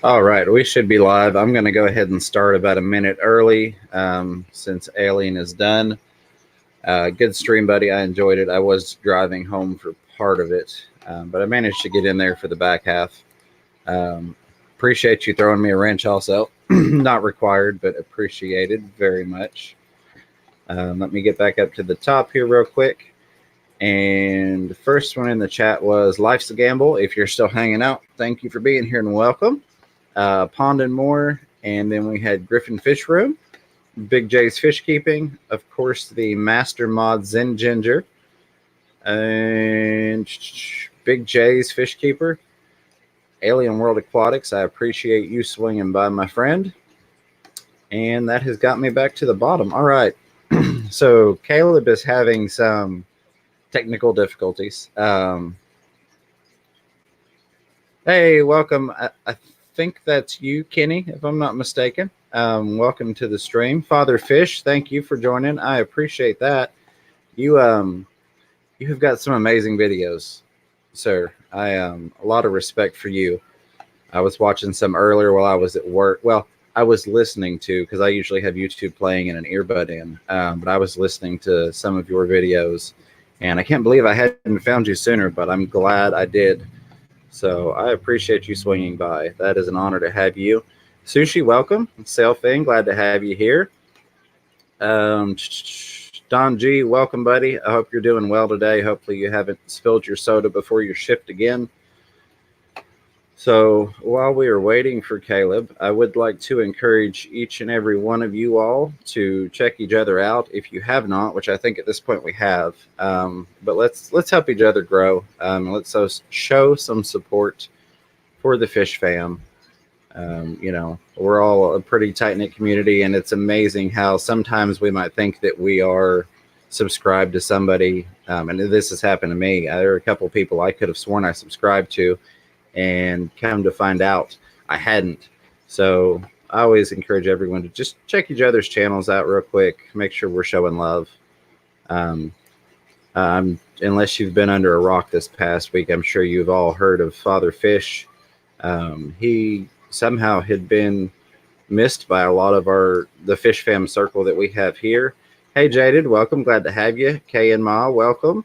All right, we should be live. I'm going to go ahead and start about a minute early since Alien is done. Good stream, buddy. I enjoyed it. I was driving home for part of it, but I managed to get in there for the back half. Um, Appreciate you throwing me a wrench also. Not required, but appreciated very much. Let me get back up to the top here real quick. And the first one in the chat was Life's a Gamble. If you're still hanging out, thank you for being here and welcome. Pond and More, and then we had Griffin Fish Room, Big J's Fish Keeping, of course, the Master Mod Zen Ginger, and Big J's Fish Keeper, Alien World Aquatics. I appreciate you swinging by, my friend. And that has got me back to the bottom. All right. So Caleb is having some technical difficulties. Hey, welcome. I think that's you, Kenny, if I'm not mistaken. Welcome to the stream. Father Fish, thank you for joining. I appreciate that. You have got some amazing videos, sir. A lot of respect for you. I was watching some earlier while I was at work. Well, I was listening to, because I usually have YouTube playing and an earbud in, but I was listening to some of your videos, and I can't believe I hadn't found you sooner, but I'm glad I did. So I appreciate you swinging by. That is an honor to have you. Sushi, welcome. Selfing, glad to have you here. Don G, welcome, buddy. I hope you're doing well today. Hopefully you haven't spilled your soda before your shift again. So while we are waiting for Caleb, I would like to encourage each and every one of you all to check each other out if you have not, which I think at this point we have. But let's help each other grow. Let's show some support for the Fish Fam. We're all a pretty tight-knit community, and it's amazing how sometimes we might think that we are subscribed to somebody. And this has happened to me. There are a couple of people I could have sworn I subscribed to, and come to find out I hadn't. So I always encourage everyone to just check each other's channels out real quick, make sure we're showing love. Unless you've been under a rock this past week, I'm sure you've all heard of Father Fish. He somehow had been missed by a lot of the Fish Fam circle that we have here. Hey Jaded, welcome, glad to have you. Kay and Ma, welcome.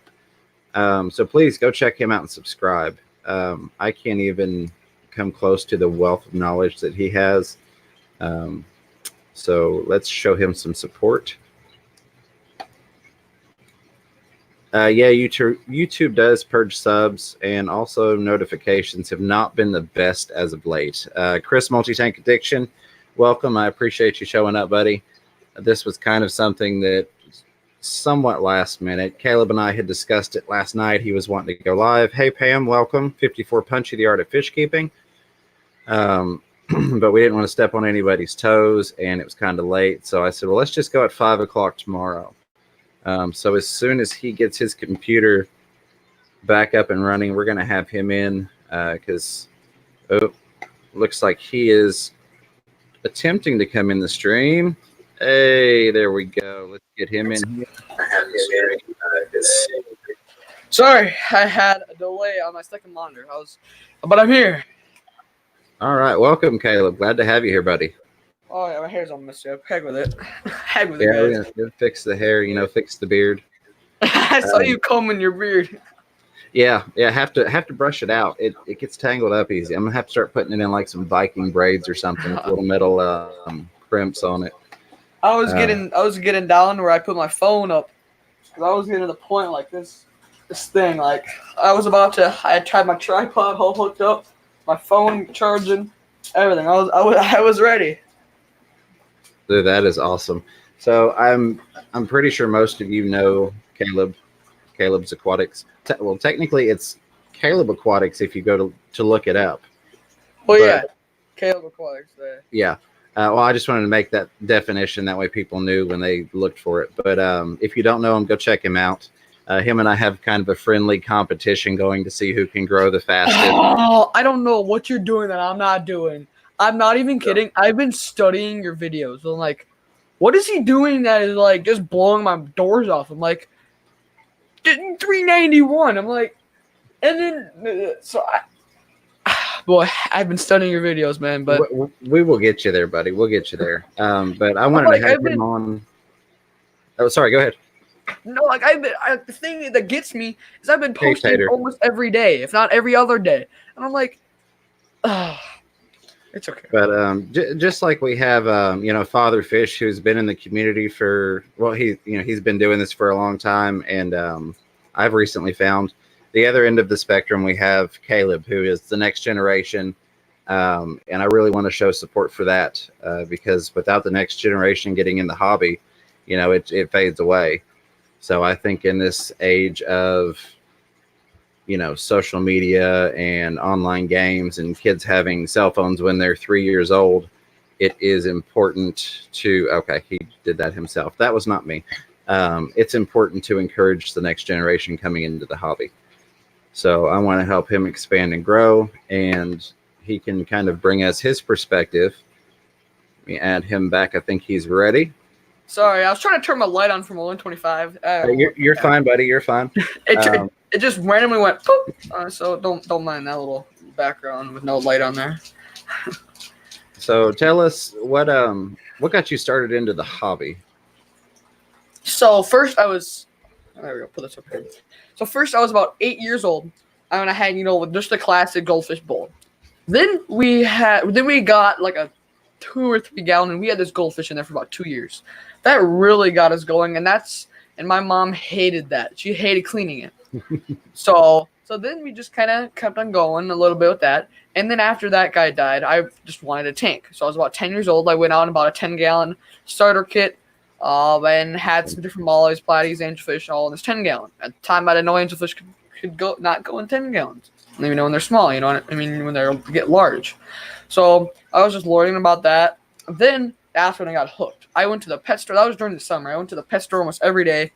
So please go check him out and subscribe. I can't even come close to the wealth of knowledge that he has. So let's show him some support. Yeah, YouTube does purge subs, and also notifications have not been the best as of late. Chris Multi-Tank Addiction, welcome. I appreciate you showing up, buddy. This was kind of something that somewhat last minute. Caleb and I had discussed it last night. He was wanting to go live. Hey Pam, welcome. 54 Punchy, the Art of Fish Keeping. But we didn't want to step on anybody's toes, and it was kind of late. So I said, well, let's just go at 5 o'clock tomorrow. So as soon as he gets his computer back up and running, we're going to have him in, because looks like he is attempting to come in the stream. Hey, there we go. Let's get him in here. Sorry, I had a delay on my second monitor. But I'm here. All right, welcome, Caleb. Glad to have you here, buddy. Oh yeah, my hair's all messed up. Heck with it. Heck with it, guys. We're gonna fix the hair, fix the beard. I saw you combing your beard. Yeah, have to brush it out. It gets tangled up easy. I'm gonna have to start putting it in like some Viking braids or something with little metal crimps on it. I was getting down where I put my phone up, because I was getting to the point like this thing, like I had tried my tripod all hooked up, my phone charging, everything. I was ready. Dude, that is awesome. So I'm pretty sure most of you know Caleb's Aquatics. Well, technically it's Caleb Aquatics if you go to look it up. Well, yeah, Caleb Aquatics there. Yeah. Well, I just wanted to make that definition. That way people knew when they looked for it. But if you don't know him, go check him out. Him and I have kind of a friendly competition going to see who can grow the fastest. Oh, I don't know what you're doing that I'm not doing. I'm not even kidding. I've been studying your videos. I'm like, what is he doing that is like just blowing my doors off? I'm like, 391. I'm like, and then so Boy, I've been studying your videos, man. But We will get you there, buddy. We'll get you there. But I wanted like, to have him on. Oh, sorry. Go ahead. No, like the thing that gets me is I've been Hey, posting Tater. almost every day, if not every other day, and I'm like, it's okay. But just like we have, Father Fish, who's been in the community he's been doing this for a long time, and I've recently found the other end of the spectrum. We have Caleb, who is the next generation, and I really want to show support for that because without the next generation getting in the hobby, it fades away. So I think in this age of, social media and online games and kids having cell phones when they're 3 years old, it is important to, okay, he did that himself. That was not me. It's important to encourage the next generation coming into the hobby. So I want to help him expand and grow, and he can kind of bring us his perspective. Let me add him back. I think he's ready. Sorry, I was trying to turn my light on from 125. You're fine, buddy. You're fine. It just randomly went poof. So don't mind that little background with no light on there. So tell us what got you started into the hobby? So first there we go. Put this up here. So first I was about 8 years old, and I had just a classic goldfish bowl. Then we got like a 2 or 3 gallon, and we had this goldfish in there for about 2 years. That really got us going, and my mom hated that. She hated cleaning it. So then we just kind of kept on going a little bit with that. And then after that guy died, I just wanted a tank. So I was about 10 years old. I went out and bought a 10-gallon starter kit and had some different mollies, platies, angelfish, all in this 10-gallon. At the time, I didn't know angelfish could not go in 10 gallons. Even when they're small, when they get large. So I was just learning about that. Then that's when I got hooked. I went to the pet store. That was during the summer. I went to the pet store almost every day.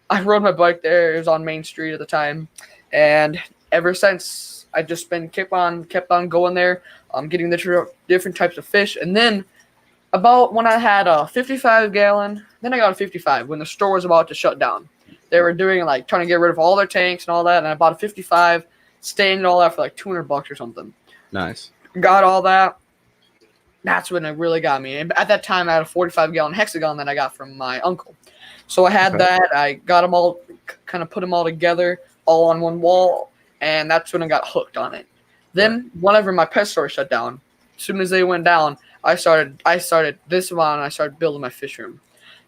I rode my bike there. It was on Main Street at the time. And ever since, I just kept on going there, getting the different types of fish. And then about when I had a 55-gallon, then I got a 55 when the store was about to shut down. They were doing trying to get rid of all their tanks and all that. And I bought a 55, stained all that for like $200 or something. Nice. Got all that. That's when it really got me. And at that time, I had a 45-gallon hexagon that I got from my uncle. So I had that. I got them all, kind of put them all together, all on one wall, and that's when I got hooked on it. Then, whenever my pet store shut down, as soon as they went down, I started this one, and I started building my fish room.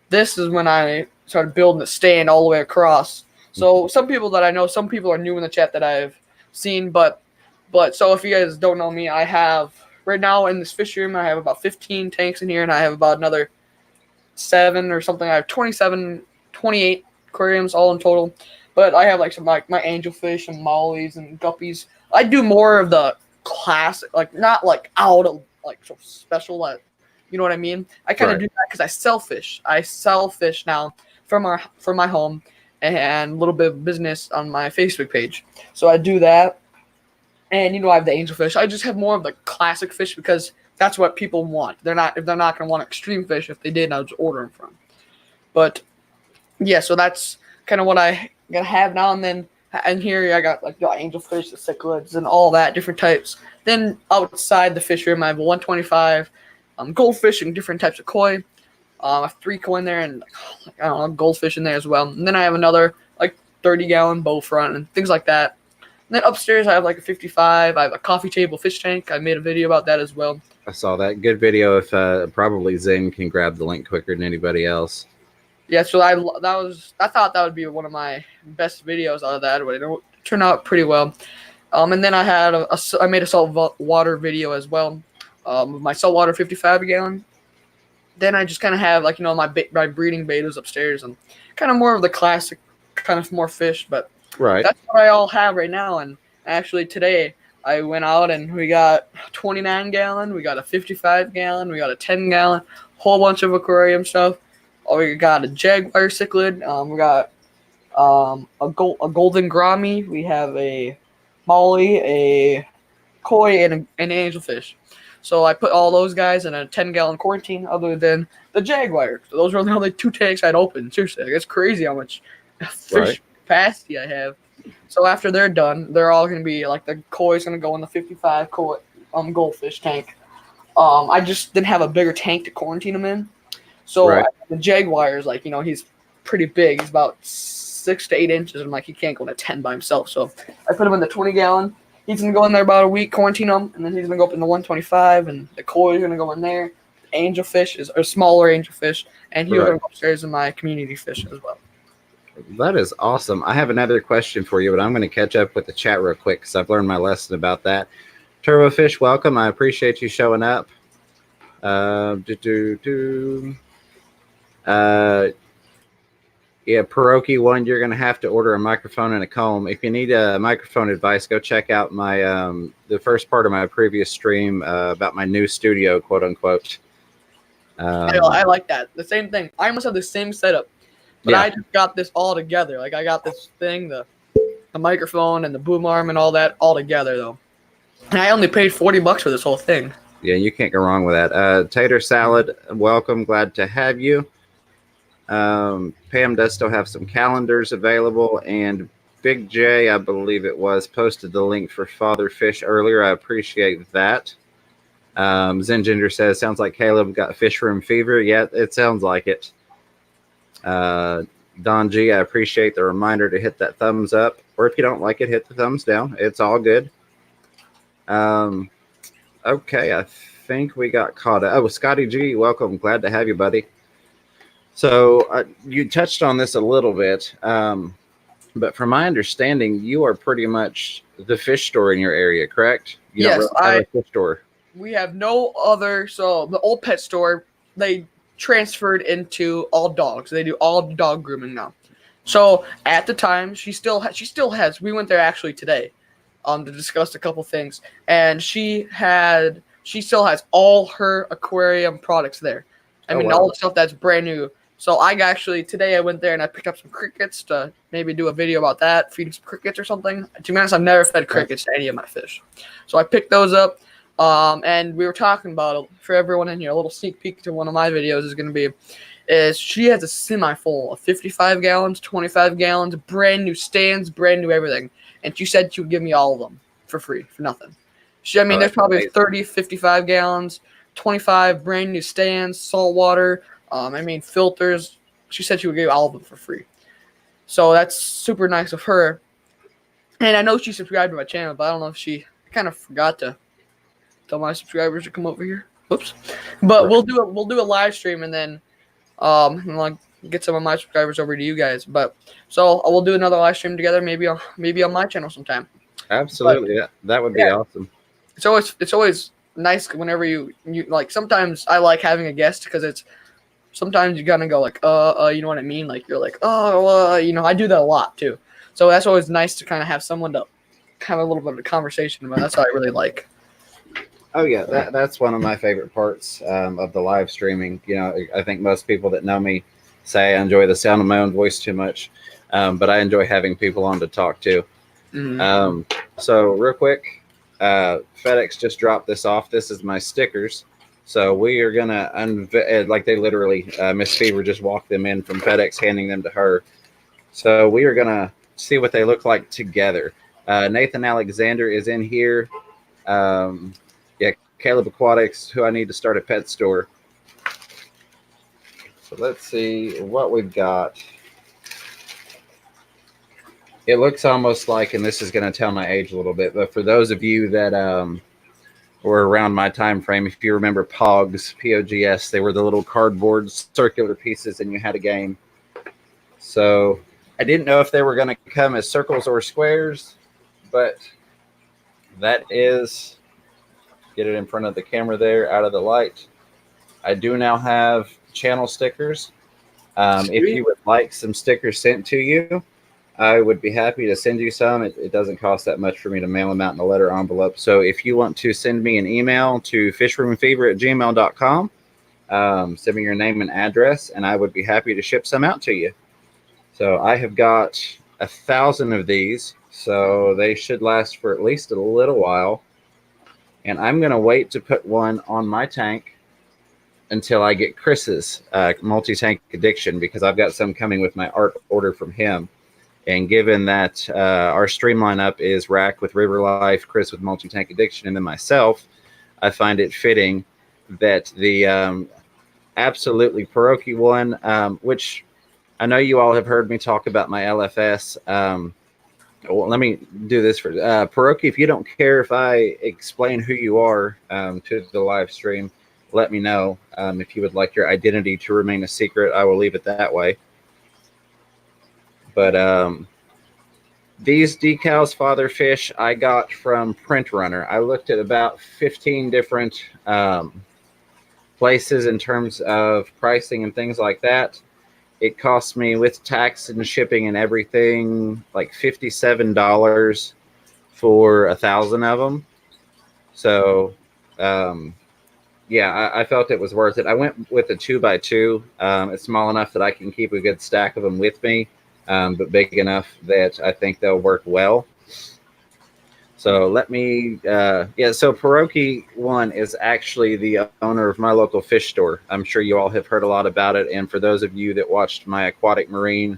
This is when I started building the stand all the way across. So some people that I know, some people are new in the chat that I've seen, but so if you guys don't know me, I have right now in this fish room, I have about 15 tanks in here, and I have about another 7 or something. I have 28 aquariums all in total. But I have some my angelfish and mollies and guppies. I do more of the classic, not out of so special. You know what I mean? I kind of do that because I sell fish. I sell fish now from my home and a little bit of business on my Facebook page. So I do that. And I have the angelfish. I just have more of the classic fish because that's what people want. They're not going to want extreme fish. If they did, I would just order them from. But yeah, so that's kind of what I gotta have now. And then and here I got the angelfish, the cichlids, and all that different types. Then outside the fish room, I have a 125 goldfish and different types of koi. I have 3 koi in there and I don't know, goldfish in there as well. And then I have another 30-gallon bow front and things like that. And then upstairs I have a 55. I have a coffee table fish tank. I made a video about that as well. I saw that. Good video. If probably Zane can grab the link quicker than anybody else. Yeah, so I thought that would be one of my best videos out of that, but it turned out pretty well. And then I had I made a salt water video as well, with my saltwater 55-gallon. Then I just kind of have my breeding betas upstairs and kind of more of the classic, kind of more fish, but that's what I all have right now. And actually today I went out and we got a 29-gallon, we got a 55-gallon, we got a 10-gallon, whole bunch of aquarium stuff. We got a jaguar cichlid. We got a golden grommy. We have a molly, a koi, and an angelfish. So I put all those guys in a 10-gallon quarantine other than the jaguar. So those are the only 2 tanks I'd open. Seriously, it's crazy how much fish capacity I have. So after they're done, they're all going to be the koi's going to go in the 55 koi. goldfish tank. I just didn't have a bigger tank to quarantine them in. So Right. the Jaguar is like, he's pretty big. He's about 6 to 8 inches. I'm like, he can't go in a 10 by himself. So I put him in the 20-gallon. He's gonna go in there about a week, quarantine him, and then he's gonna go up in the 125, and the koi is gonna go in there. Angelfish is a smaller angelfish, and he's gonna go upstairs in my community fish as well. That is awesome. I have another question for you, but I'm going to catch up with the chat real quick because I've learned my lesson about that. Turbofish, welcome. I appreciate you showing up. Yeah, Pierogi one, you're going to have to order a microphone and a comb. If you need a microphone advice, go check out my the first part of my previous stream about my new studio, quote unquote. I like that. The same thing. I almost have the same setup, but Yeah. I just got this all together. Like I got this thing, the microphone and the boom arm and all that all together though. And I only paid $40 for this whole thing. Yeah, you can't go wrong with that. Tater Salad, welcome. Glad to have you. Pam does still have some calendars available, and Big J, I believe it was, posted the link for Father Fish earlier. I appreciate that. Zen Ginger says, sounds like Caleb got fish room fever. Yeah, it sounds like it. Don G, I appreciate the reminder to hit that thumbs up, or if you don't like it, hit the thumbs down. It's all good. Okay, I think we got caught up. Oh, Scotty G, welcome. Glad to have you, buddy. So you touched on this a little bit, but from my understanding, you are pretty much the fish store in your area, correct? You Yes, don't really have a fish store. We have no other. So the old pet store, they transferred into all dogs. They do all dog grooming now. So at the time, she still has. We went there actually today, to discuss a couple things, and she still has all her aquarium products there. I mean, wow. all the stuff that's brand new. So today I went there and I picked up some crickets to maybe do a video about that, feeding some crickets or something. To be honest, I've never fed crickets to any of my fish. So I picked those up, and we were talking about it for everyone in here. A little sneak peek to one of my videos is she has a semi full of 55 gallons, 25 gallons, brand new stands, brand new everything. And she said she would give me all of them for free, for nothing. There's probably amazing. 30, 55 gallons, 25 brand new stands, salt water, filters. She said she would give all of them for free. So that's super nice of her. And I know she subscribed to my channel, but I don't know if she kind of forgot to tell my subscribers to come over here. Oops. But right. We'll do a live stream and then I'll get some of my subscribers over to you guys. But so we'll do another live stream together, maybe on my channel sometime. Absolutely, that would be awesome. It's always nice whenever you like. Sometimes I like having a guest because sometimes you gotta go like you know what I mean, like you're like I do that a lot too. So that's always nice to kind of have someone to have a little bit of a conversation about. That's what I really like. Oh yeah, that's one of my favorite parts of the live streaming. I think most people that know me say I enjoy the sound of my own voice too much, but I enjoy having people on to talk to. Mm-hmm. So real quick, FedEx just dropped this off. This is my stickers. So we are gonna like they literally, Miss Fever just walked them in from FedEx, handing them to her. So we are gonna see what they look like together. Nathan Alexander is in here. Caleb Aquatics, who I need to start a pet store. So let's see what we've got. It looks almost like, and this is going to tell my age a little bit, but for those of you that were around my time frame, if you remember Pogs, P-O-G-S, they were the little cardboard circular pieces and you had a game. So I didn't know if they were going to come as circles or squares, but that is... Get it in front of the camera there, out of the light. I do now have channel stickers. If you would like some stickers sent to you, I would be happy to send you some. It doesn't cost that much for me to mail them out in a letter envelope. So if you want to send me an email to fishroomfever@gmail.com, send me your name and address, and I would be happy to ship some out to you. So I have got 1,000 of these, so they should last for at least a little while. And I'm going to wait to put one on my tank until I get Chris's multi-tank addiction, because I've got some coming with my art order from him. And given that our stream lineup is Rack with River Life, Chris with multi-tank addiction, and then myself, I find it fitting that the absolutely Pierogi one, which I know you all have heard me talk about my LFS. Well, let me do this for Pierogi. If you don't care if I explain who you are to the live stream, let me know. If you would like your identity to remain a secret, I will leave it that way. But these decals, Father Fish, I got from Print Runner. I looked at about 15 different places in terms of pricing and things like that. It cost me, with tax and shipping and everything, like $57 for 1,000 of them. So, yeah, I felt it was worth it. I went with a 2x2. It's small enough that I can keep a good stack of them with me, but big enough that I think they'll work well. So let me, so Pierogi One is actually the owner of my local fish store. I'm sure you all have heard a lot about it. And for those of you that watched my Aquatic Marine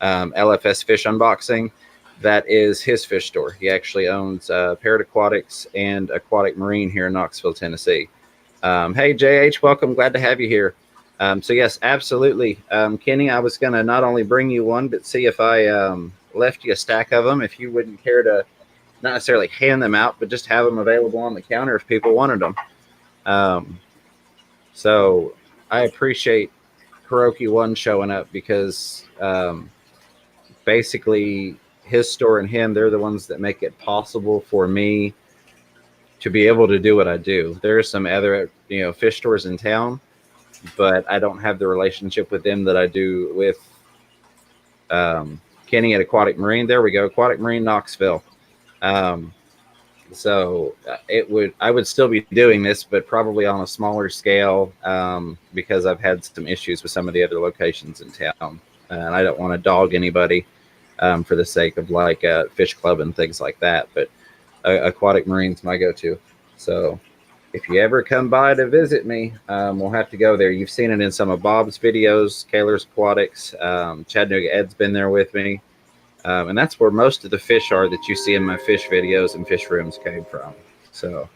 LFS fish unboxing, that is his fish store. He actually owns Parrot Aquatics and Aquatic Marine here in Knoxville, Tennessee. Hey, JH, welcome. Glad to have you here. So yes, absolutely. Kenny, I was going to not only bring you one, but see if I left you a stack of them, if you wouldn't care to not necessarily hand them out, but just have them available on the counter if people wanted them. So I appreciate Pierogi One showing up because basically his store and him, they're the ones that make it possible for me to be able to do what I do. There are some other, fish stores in town, but I don't have the relationship with them that I do with Kenny at Aquatic Marine. There we go, Aquatic Marine Knoxville. So I would still be doing this, but probably on a smaller scale because I've had some issues with some of the other locations in town, and I don't want to dog anybody for the sake of like Fish Club and things like that. But Aquatic Marine's my go-to. So if you ever come by to visit me, we'll have to go there. You've seen it in some of Bob's videos, Kaler's Aquatics. Chattanooga Ed's been there with me. And that's where most of the fish are that you see in my fish videos and fish rooms came from. So,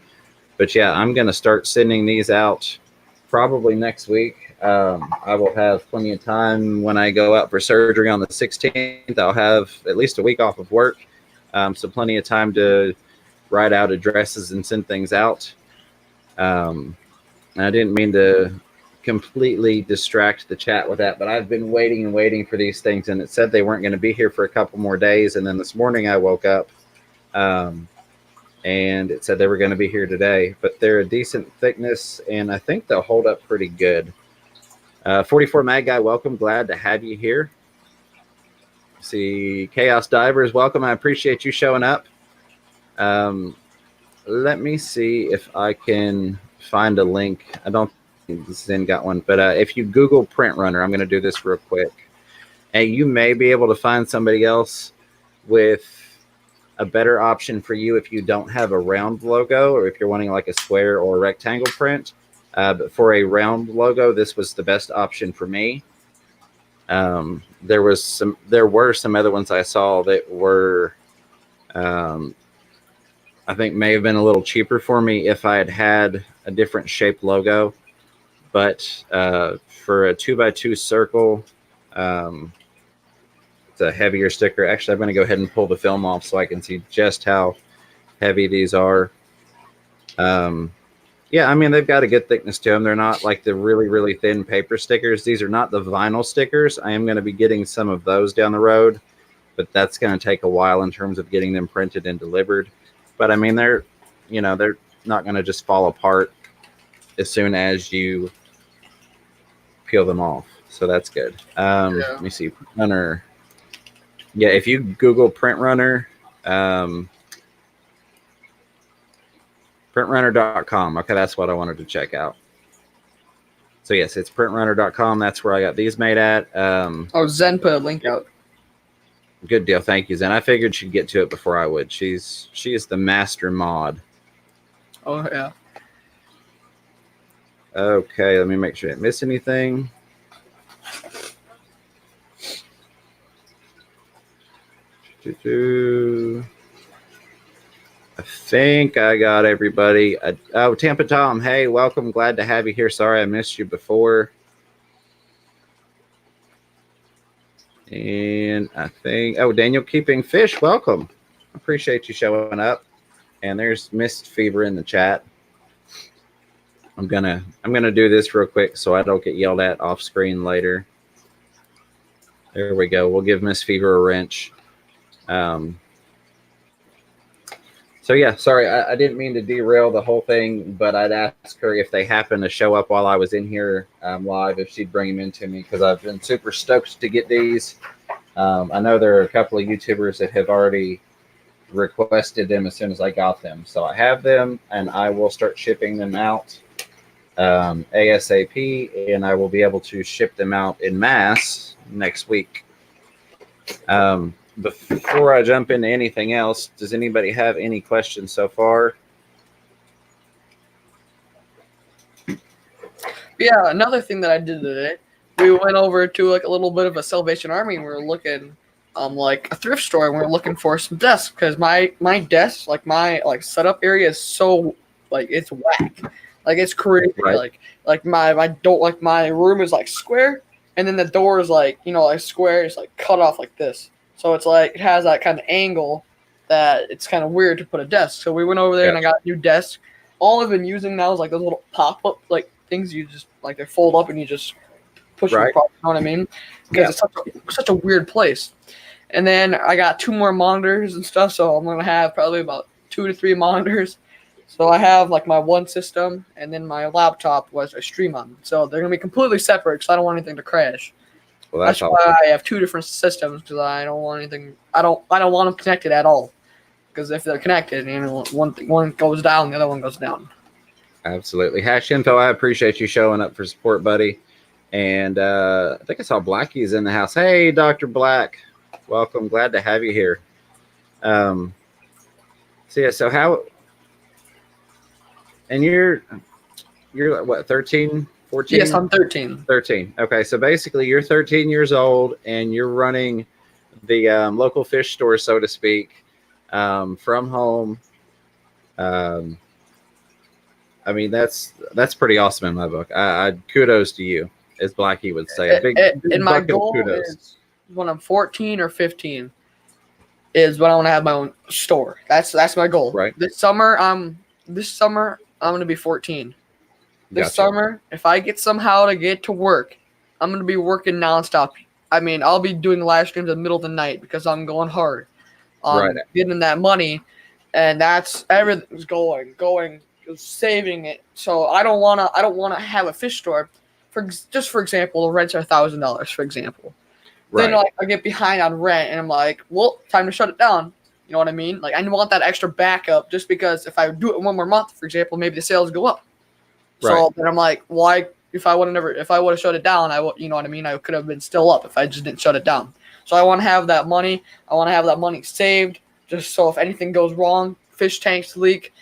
but yeah, I'm going to start sending these out probably next week. I will have plenty of time when I go out for surgery on the 16th. I'll have at least a week off of work. So plenty of time to write out addresses and send things out. And I didn't mean to completely distract the chat with that, but I've been waiting and waiting for these things, and it said they weren't going to be here for a couple more days, and then this morning I woke up and it said they were going to be here today, but they're a decent thickness and I think they'll hold up pretty good. 44 Mag Guy, welcome, glad to have you here. See, Chaos Divers, welcome, I appreciate you showing up. Let me see if I can find a link. I don't Zen got one, but if you Google Print Runner, I'm going to do this real quick, and you may be able to find somebody else with a better option for you if you don't have a round logo, or if you're wanting like a square or a rectangle print. But for a round logo, this was the best option for me. There were some other ones I saw that were, I think may have been a little cheaper for me if I had a different shaped logo. But for a 2x2 circle, it's a heavier sticker. Actually, I'm going to go ahead and pull the film off so I can see just how heavy these are. Yeah, I mean, they've got a good thickness to them. They're not like the really, really thin paper stickers. These are not the vinyl stickers. I am going to be getting some of those down the road, but that's going to take a while in terms of getting them printed and delivered. But I mean, they're not going to just fall apart as soon as you peel them off, so that's good. Let me see, Runner. Yeah, if you Google Print Runner, printrunner.com. Okay, that's what I wanted to check out. So yes, it's printrunner.com. That's where I got these made at. Zen put a link out. Good deal, thank you, Zen. I figured she'd get to it before I would. She is the master mod. Oh yeah. Okay, let me make sure I didn't miss anything. I think I got everybody. Oh, Tampa Tom, hey, welcome. Glad to have you here. Sorry I missed you before. And I think, Daniel Keeping Fish, welcome. Appreciate you showing up. And there's Mist Fever in the chat. I'm gonna do this real quick so I don't get yelled at off screen later. There we go. We'll give Miss Fever a wrench. So yeah, sorry, I didn't mean to derail the whole thing, but I'd ask her if they happen to show up while I was in here live, if she'd bring them into me, because I've been super stoked to get these. I know there are a couple of YouTubers that have already requested them as soon as I got them. So I have them, and I will start shipping them out ASAP, and I will be able to ship them out in mass next week. Before I jump into anything else, does anybody have any questions so far? Yeah, another thing that I did today, we went over to like a little bit of a Salvation Army, and we were looking like a thrift store, and we were looking for some desks, because my desk, like my setup area is so it's whack, it's crazy. Right. Like my room is like square, and then the door is like square. It's like cut off like this, so it's like it has that kind of angle that it's kind of weird to put a desk. So we went over there and I got a new desk. All I've been using now is like those little pop up things you just they fold up and you just push them across, you know what I mean? Because it's such a weird place. And then I got 2 more monitors and stuff, so I'm gonna have probably about 2 to 3 monitors. So I have like my one system, and then my laptop was a stream on. So they're gonna be completely separate because I don't want anything to crash. Well, that's why I have 2 different systems, because I don't want anything. I don't want them connected at all. Because if they're connected, one goes down, the other one goes down. Absolutely. Hash Info, I appreciate you showing up for support, buddy. And I think I saw Blackie's in the house. Hey, Dr. Black. Welcome. Glad to have you here. So how... And you're what, 13, 14? Yes, I'm 13. 13. Okay, so basically you're 13 years old, and you're running the local fish store, so to speak, from home. I mean, that's pretty awesome in my book. I kudos to you, as Blackie would say. And my goal is when I'm 14 or 15 is when I want to have my own store. That's my goal. Right. This summer I'm going to be 14. This summer, if I get somehow to get to work, I'm going to be working nonstop. I mean, I'll be doing live streams in the middle of the night because I'm going hard on getting that money, and that's everything's going, saving it. So I don't want to have a fish store. For example, the rents are $1,000. For example, then I get behind on rent, and I'm like, well, time to shut it down. You know what I mean? Like, I want that extra backup, just because if I do it one more month, for example, maybe the sales go up. So then I'm like, why? If I would have shut it down, you know what I mean? I could have been still up if I just didn't shut it down. So I want to have that money. I want to have that money saved, just so if anything goes wrong, fish tanks leak,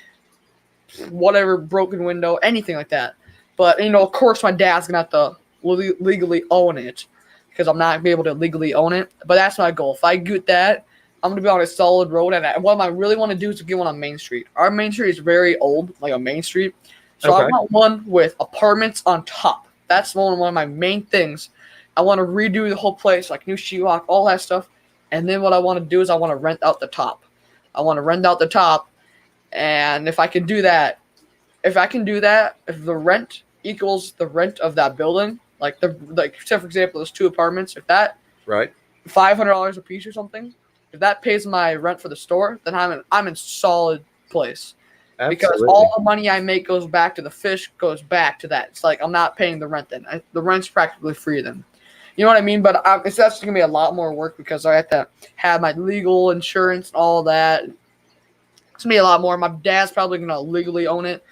whatever, broken window, anything like that. But of course, my dad's gonna have to legally own it, because I'm not gonna be able to legally own it. But that's my goal. If I get that, I'm gonna be on a solid road. And what I really want to do is get one on Main Street. Our Main Street is very old, like a Main Street. So I want one with apartments on top. That's one of my main things. I want to redo the whole place, like new sheetrock, all that stuff. And then what I want to do is I want to rent out the top. And if I can do that, if the rent equals the rent of that building, say for example, there's 2 apartments, if that $500 a piece or something, if that pays my rent for the store, then I'm in solid place. Absolutely. Because all the money I make goes back to the fish, goes back to that. It's like I'm not paying the rent then. The rent's practically free then. You know what I mean? But that's going to be a lot more work, because I have to have my legal insurance and all that. It's going to be a lot more. My dad's probably going to legally own it,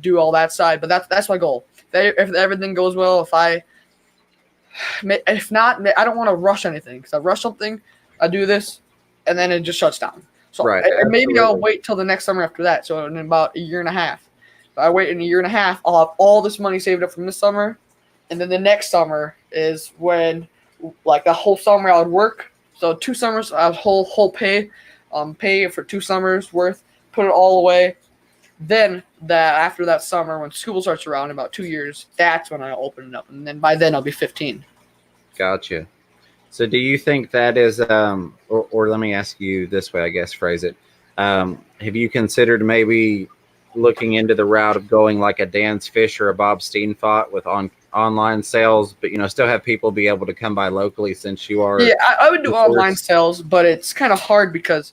do all that side. But that's my goal. If everything goes well, if not, I don't want to rush anything. Because I rush something, I do this, and then it just shuts down. So and maybe I'll wait till the next summer after that. So in about a year and a half. If I wait in a year and a half, I'll have all this money saved up from this summer. And then the next summer is when, the whole summer I would work. So 2 summers, I would whole pay for 2 summers worth. put it all away. Then after that summer, when school starts around in about 2 years, that's when I'll open it up, and then by then I'll be 15. Gotcha. So do you think that is, or let me ask you this way, I guess, phrase it. Have you considered maybe looking into the route of going like a Dan's Fish or a Bob Steenfot with online sales, but still have people be able to come by locally since you are? Yeah, I would do online sales, but it's kind of hard because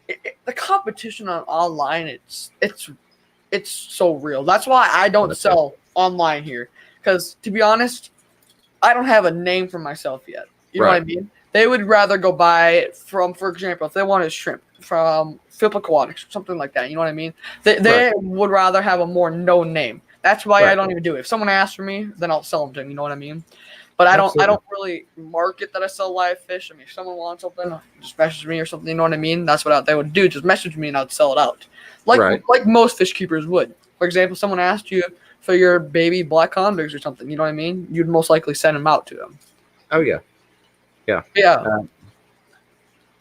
the competition on online it's so real. That's why I don't sell online here, because to be honest, I don't have a name for myself yet. You know what I mean? They would rather go buy it from, for example, if they wanted shrimp from Philip Aquatics or something like that. You know what I mean? They would rather have a more known name. That's why I don't even do it. If someone asks for me, then I'll sell them to them. You know what I mean? But I don't really market that I sell live fish. I mean, if someone wants something, just message me or something. You know what I mean? That's what they would do. Just message me and I'd sell it out, like most fish keepers would. For example, someone asked you for your baby black convicts or something. You know what I mean? You'd most likely send them out to them. Oh yeah. Yeah.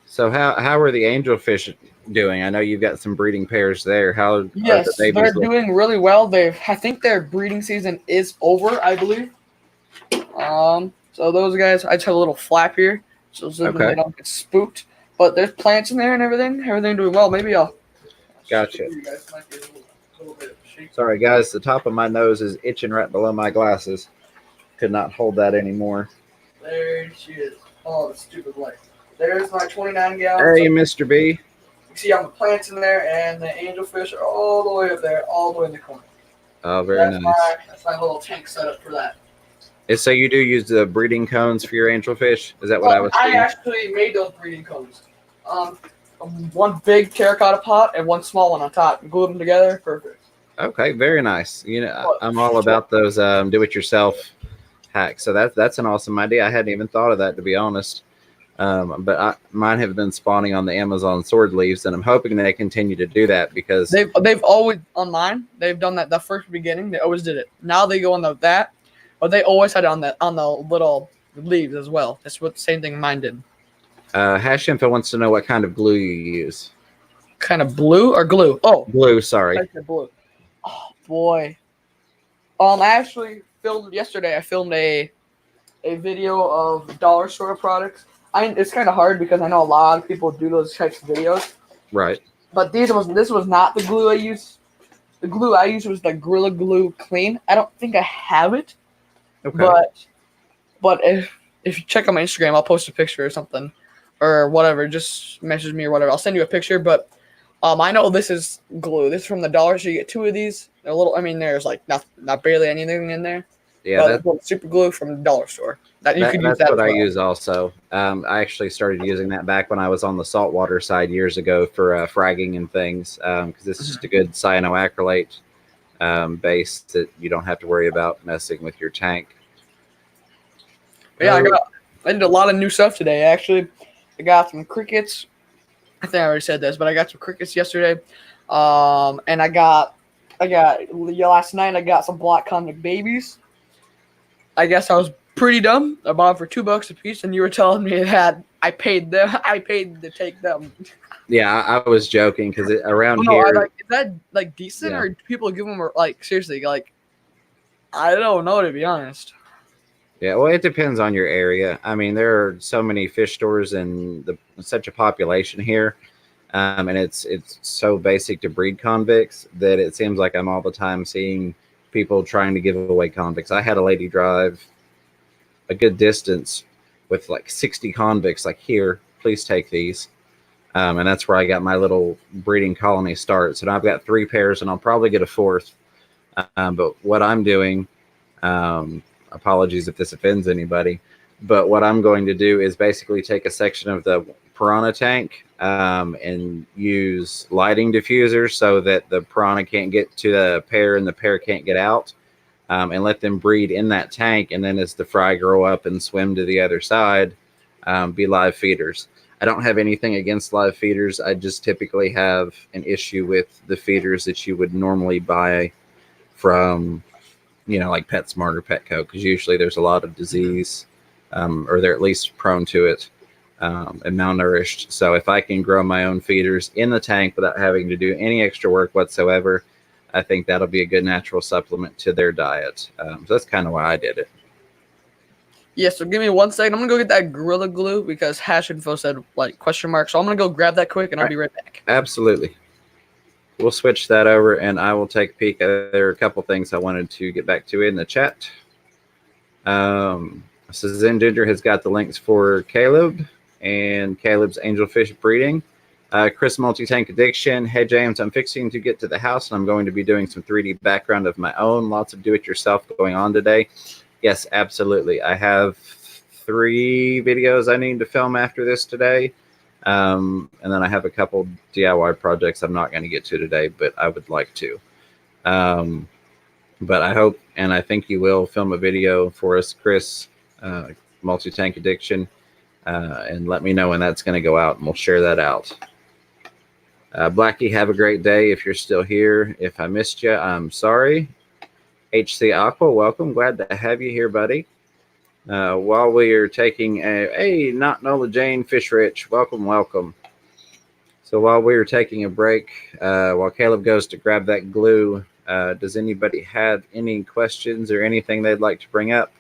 So how are the angelfish doing? I know you've got some breeding pairs there. How yes, are the babies they're doing really well. I think their breeding season is over, I believe. So those guys, I just have a little flap here, so they don't get spooked. But there's plants in there and everything. Everything doing well. Maybe I'll. Gotcha. Sorry, guys. The top of my nose is itching right below my glasses. Could not hold that anymore. There she is. Oh, the stupid light. There's my 29 gallons. Hey, Mr. B. You see all the plants in there, and the angelfish are all the way up there, all the way in the corner. Oh, very nice. That's my little tank setup for that. So you do use the breeding cones for your angelfish? Is that what I was saying? I actually made those breeding cones. One big terracotta pot and one small one on top. Glued them together. Perfect. Okay, very nice. I'm all about those do-it-yourself hacks. So that's an awesome idea. I hadn't even thought of that, to be honest. But mine have been spawning on the Amazon sword leaves, and I'm hoping they continue to do that because they've always on mine. They've done that the first beginning. They always did it. Now they go on that, but they always had it on the little leaves as well. That's what the same thing mine did. Hash Info wants to know what kind of glue you use. Kind of blue or glue? Oh, glue. Sorry. I said blue. Oh boy. I actually filmed yesterday. I filmed a video of dollar store products. It's kind of hard because I know a lot of people do those types of videos. Right. But this was not the glue I used. The glue I used was the Gorilla Glue Clean. I don't think I have it. Okay. But if you check on my Instagram, I'll post a picture or something or whatever. Just message me or whatever. I'll send you a picture. But I know this is glue. This is from the dollar store. You get 2 of these. They're little. I mean, there's like not barely anything in there. Yeah, that's super glue from the dollar store. That's what I use also. I actually started using that back when I was on the saltwater side years ago for fragging and things because this is just a good cyanoacrylate base that you don't have to worry about messing with your tank. But yeah, I did a lot of new stuff today. Actually, I got some crickets. I think I already said this, but I got some crickets yesterday, and I got last night. I got some black convict babies. I guess I was pretty dumb. I bought them for $2 a piece, and you were telling me that I paid to take them. Yeah, I was joking because around here. Is that decent, or do people give them seriously? I don't know, to be honest. Yeah, well, it depends on your area. I mean, there are so many fish stores and such a population here, and it's so basic to breed convicts that it seems like I'm all the time seeing people trying to give away convicts. I had a lady drive a good distance with 60 convicts, here, please take these. And that's where I got my little breeding colony starts. And I've got 3 pairs and I'll probably get a 4th. But what I'm doing, apologies if this offends anybody, but what I'm going to do is basically take a section of the piranha tank and use lighting diffusers so that the piranha can't get to the pair and the pair can't get out, and let them breed in that tank. And then as the fry grow up and swim to the other side, be live feeders. I don't have anything against live feeders. I just typically have an issue with the feeders that you would normally buy from, like PetSmart or Petco, because usually there's a lot of disease, or they're at least prone to it. and malnourished. So if I can grow my own feeders in the tank without having to do any extra work whatsoever, I think that'll be a good natural supplement to their diet. So that's kind of why I did it. Yeah, so give me 1 second. I'm gonna go get that Gorilla Glue because Hash Info said like question mark. So I'm gonna go grab that quick and I'll be right back. Absolutely. We'll switch that over and I will take a peek. There are a couple things I wanted to get back to in the chat. So Zen Ginger has got the links for Caleb and Caleb's Angelfish Breeding. Chris Multi-Tank Addiction. Hey James, I'm fixing to get to the house and I'm going to be doing some 3D background of my own. Lots of do-it-yourself going on today. Yes, absolutely. I have 3 videos I need to film after this today. And then I have a couple DIY projects I'm not going to get to today, but I would like to. But I hope and I think you will film a video for us, Chris, Multi-Tank Addiction, and let me know when that's going to go out and we'll share that out. Blackie, have a great day if you're still here. If I missed you, I'm sorry. HC Aqua, welcome. Glad to have you here, buddy. While we are taking not Nola Jane Fish Rich, welcome. So while we are taking a break, while Caleb goes to grab that glue, does anybody have any questions or anything they'd like to bring up?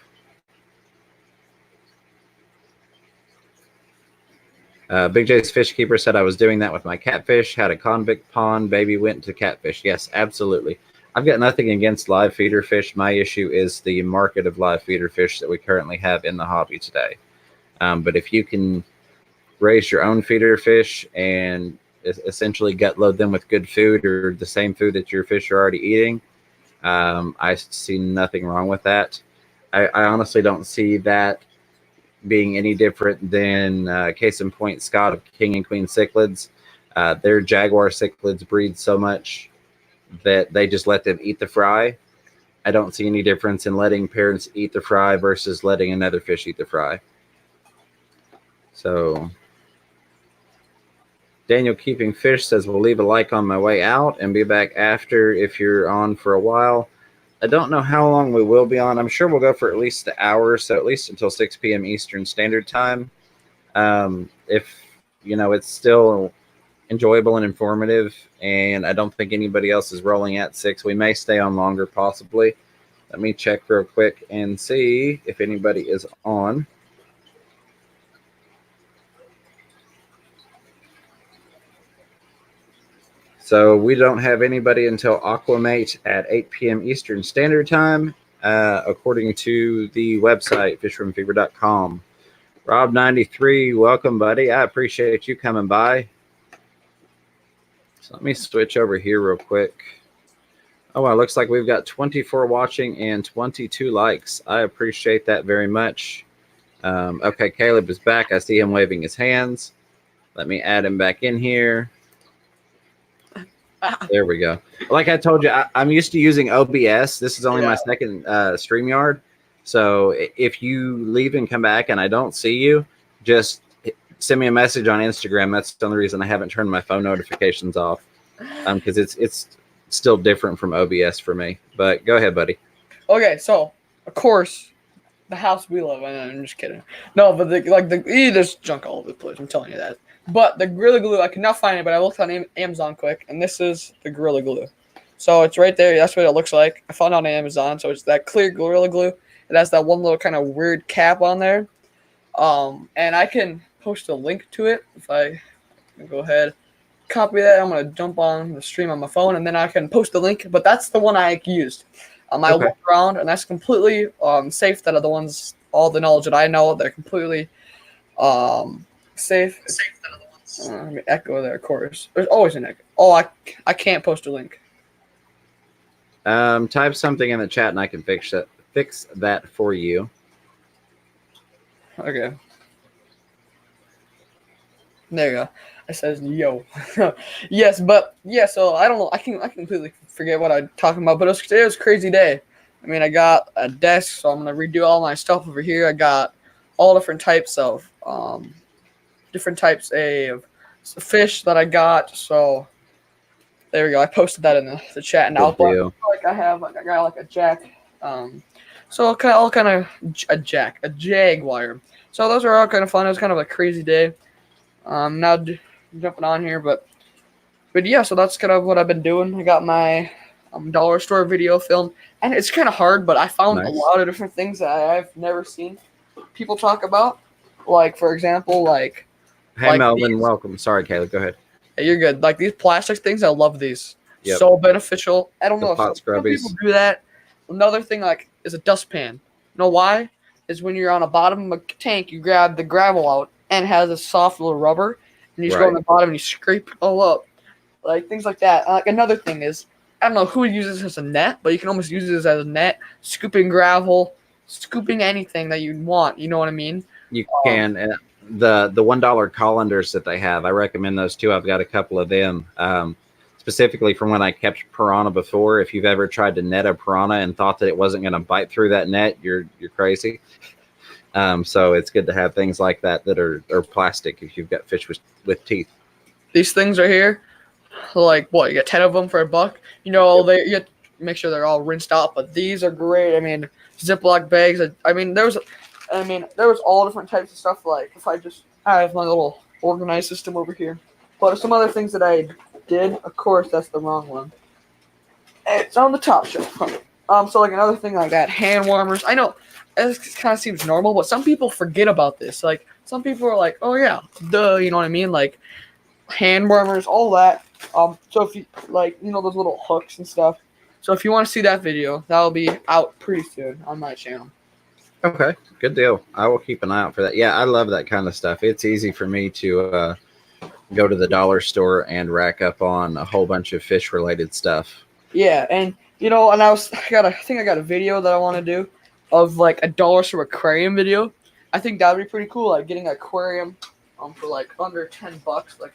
Big J's Fish Keeper said I was doing that with my catfish, had a convict pond, baby went to catfish. Yes, absolutely. I've got nothing against live feeder fish. My issue is the market of live feeder fish that we currently have in the hobby today. But if you can raise your own feeder fish and essentially gut load them with good food or the same food that your fish are already eating, I see nothing wrong with that. I honestly don't see that being any different than case in point Scott of King and Queen Cichlids. Their Jaguar cichlids breed so much that they just let them eat the fry. I don't see any difference in letting parents eat the fry versus letting another fish eat the fry. So Daniel Keeping Fish says, we'll leave a like on my way out and be back after if you're on for a while. I don't know how long we will be on. I'm sure we'll go for at least an hour, so at least until 6 p.m. Eastern Standard Time. If, it's still enjoyable and informative, and I don't think anybody else is rolling at 6. We may stay on longer, possibly. Let me check real quick and see if anybody is on. So we don't have anybody until Aquamate at 8 p.m. Eastern Standard Time, according to the website, fishroomfever.com. Rob93, welcome, buddy. I appreciate you coming by. So let me switch over here real quick. Oh, well, it looks like we've got 24 watching and 22 likes. I appreciate that very much. Okay, Caleb is back. I see him waving his hands. Let me add him back in here. There we go. Like I told you, I'm used to using OBS. This is only my second StreamYard. So if you leave and come back and I don't see you, just send me a message on Instagram. That's the only reason I haven't turned my phone notifications off, because it's still different from OBS for me. But go ahead, buddy. Okay, so of course, the house we live in. I'm just kidding. No, but there's junk all over the place. I'm telling you that. But the Gorilla Glue, I could not find it, but I looked on Amazon quick, and this is the Gorilla Glue. So it's right there. That's what it looks like. I found it on Amazon. So it's that clear Gorilla Glue. It has that one little kind of weird cap on there. And I can post a link to it if I go ahead, copy that. I'm gonna jump on the stream on my phone, and then I can post the link. But that's the one I used. I looked around, and that's completely safe. That are the ones, all the knowledge that I know, they're completely safe. Let me echo there, of course. There's always an echo. Oh, I can't post a link. Type something in the chat, and I can fix that for you. Okay. There you go. It says yo. Yes, but yeah. So I don't know. I can completely forget what I'm talking about. But today was a crazy day. I mean, I got a desk, so I'm gonna redo all my stuff over here. I got all different types of fish that I got. So there we go. I posted that in the chat, and I'll like I got like a jack. So all kind of a jaguar. So those are all kind of fun. It was kind of a crazy day. Now jumping on here, but yeah. So that's kind of what I've been doing. I got my dollar store video filmed, and it's kind of hard, but I found a Nice. lot of different things that I've never seen people talk about. Like for example, Hey, Melvin, these. welcome. Sorry, Caleb, go ahead. Hey, you're good. Like these plastic things, I love these. Yep, So beneficial. I don't the know. pot Some people scrubbies. do that. Another thing is a dustpan. You know why? Is when you're on the bottom of a tank, you grab the gravel out and it has a soft little rubber, and you just go on Right. the bottom and you scrape it all up, like things like that. Like another thing is, I don't know who uses this as a net, but you can almost use this as a net, scooping gravel, scooping anything that you want. You know what I mean? You Um, can. The $1 colanders that they have, I recommend those too. I've got a couple of them. Specifically from when I kept piranha before. If you've ever tried to net a piranha and thought that it wasn't going to bite through that net, you're crazy. So it's good to have things like that are plastic if you've got fish with teeth. these things right here, like what you get 10 of them for $1. Yep. You have to make sure they're all rinsed out, but these are great. I mean, Ziploc bags. There was all different types of stuff. Like if I have my little organized system over here, but some other things that I did. Of course, that's the wrong one. It's on the top shelf. So like another thing like that, hand warmers. I know it kind of seems normal, but some people forget about this. Like some people are like, oh yeah, duh, you know what I mean? Like hand warmers, all that. So if you those little hooks and stuff. So if you want to see that video, that'll be out pretty soon on my channel. Okay, good deal. I will keep an eye out for that. Yeah, I love that kind of stuff. It's easy for me to go to the dollar store and rack up on a whole bunch of fish related stuff. Yeah, and and I think I got a video that I want to do of like a dollar store aquarium video. I think that would be pretty cool, like getting an aquarium for like under $10, like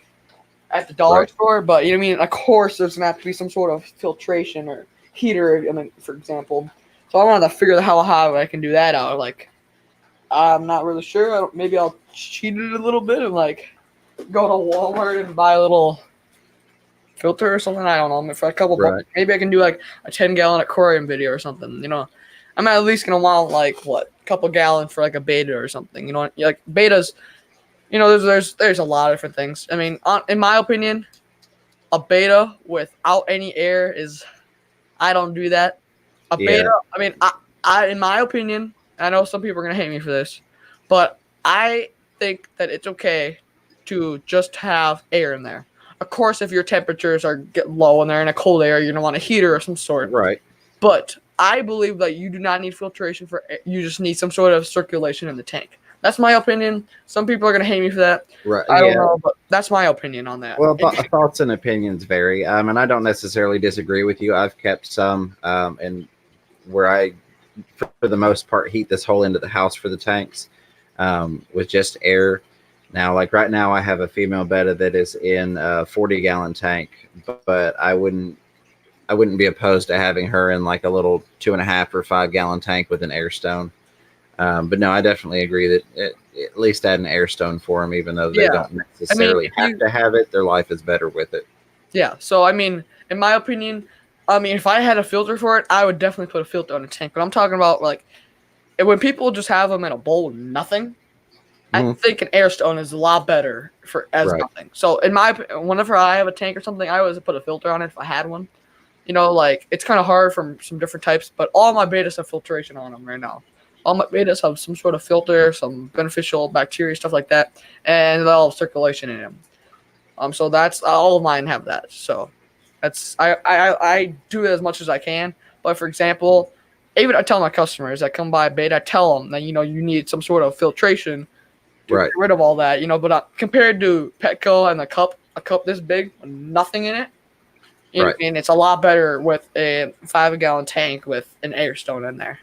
at the dollar Right. store. But you know what I mean? Of course, there's gonna have to be some sort of filtration or heater. I mean, for example. So I wanted to figure out how I can do that out. Like, I'm not really sure. Maybe I'll cheat it a little bit and like go to Walmart and buy a little filter or something. I don't know. For a couple Right. bucks, maybe I can do like a 10-gallon aquarium video or something. I'm at least gonna want like what a couple gallons for like a beta or something. Like betas. There's a lot of different things. I mean, in my opinion, a beta without any air is I don't do that. A Yeah. beta. I mean, I in my opinion, I know some people are gonna hate me for this, but I think that it's okay to just have air in there. Of course, if your temperatures get low and they're in a cold area, you're gonna want a heater of some sort. Right. But I believe that you do not need filtration for air. You just need some sort of circulation in the tank. That's my opinion. Some people are gonna hate me for that. Right. I don't Yeah. know, but that's my opinion on that. Well, thoughts and opinions vary. And I don't necessarily disagree with you. I've kept some, and where I, for the most part, heat this whole end of the house for the tanks with just air. Now, like right now, I have a female betta that is in a 40-gallon tank, but I wouldn't be opposed to having her in like a little 2.5 or 5-gallon tank with an air stone. But no, I definitely agree that at least add an air stone for them, even though they don't necessarily have to have it. Their life is better with it. Yeah. So I mean, in my opinion, if I had a filter for it, I would definitely put a filter on a tank. But I'm talking about like when people just have them in a bowl with nothing. I think an air stone is a lot better as nothing. So whenever I have a tank or something, I always put a filter on it if I had one. Like it's kind of hard from some different types, but all my betas have filtration on them right now. All my betas have some sort of filter, some beneficial bacteria, stuff like that, and they'll have circulation in them. So that's all of mine have that. So that's I do it as much as I can. But for example, even I tell my customers that come buy a beta, I tell them that you need some sort of filtration to get rid of all that. But compared to Petco and a cup this big with nothing in it, and it's a lot better with a 5-gallon tank with an air stone in there.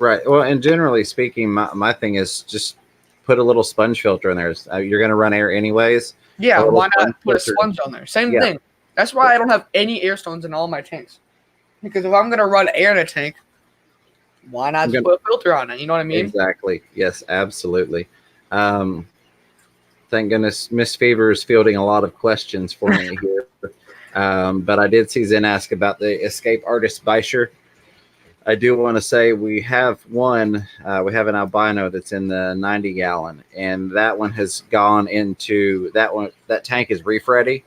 Right. Well, and generally speaking, my thing is just put a little sponge filter in there. You're going to run air anyways. Yeah, why not put a sponge on there? Same thing. That's why I don't have any air stones in all my tanks. Because if I'm going to run air in a tank, why not just put a filter on it? You know what I mean? Exactly. Yes, absolutely. Thank goodness Miss Fever is fielding a lot of questions for me here. But I did see Zen ask about the Escape Artist Beischer. I do want to say we have one. We have an albino that's in the 90-gallon, and that one has gone into that one. That tank is reef ready,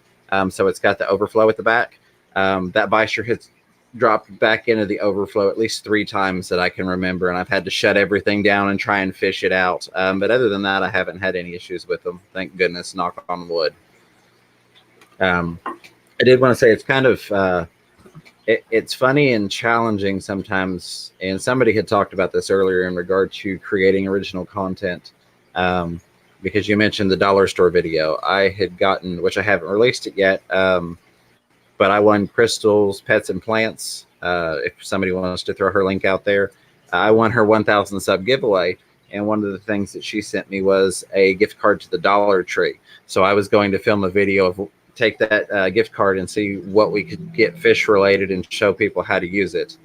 so it's got the overflow at the back. That Beischer has dropped back into the overflow at least 3 times that I can remember, and I've had to shut everything down and try and fish it out. But other than that, I haven't had any issues with them. Thank goodness. Knock on wood. I did want to say it's kind of it's funny and challenging sometimes. And somebody had talked about this earlier in regard to creating original content. Because you mentioned the dollar store video. I had gotten, which I haven't released it yet, but I won Crystal's Pets and Plants. If somebody wants to throw her link out there, I won her 1,000 sub giveaway. And one of the things that she sent me was a gift card to the Dollar Tree. So I was going to film a video of take that gift card and see what we could get fish related and show people how to use it.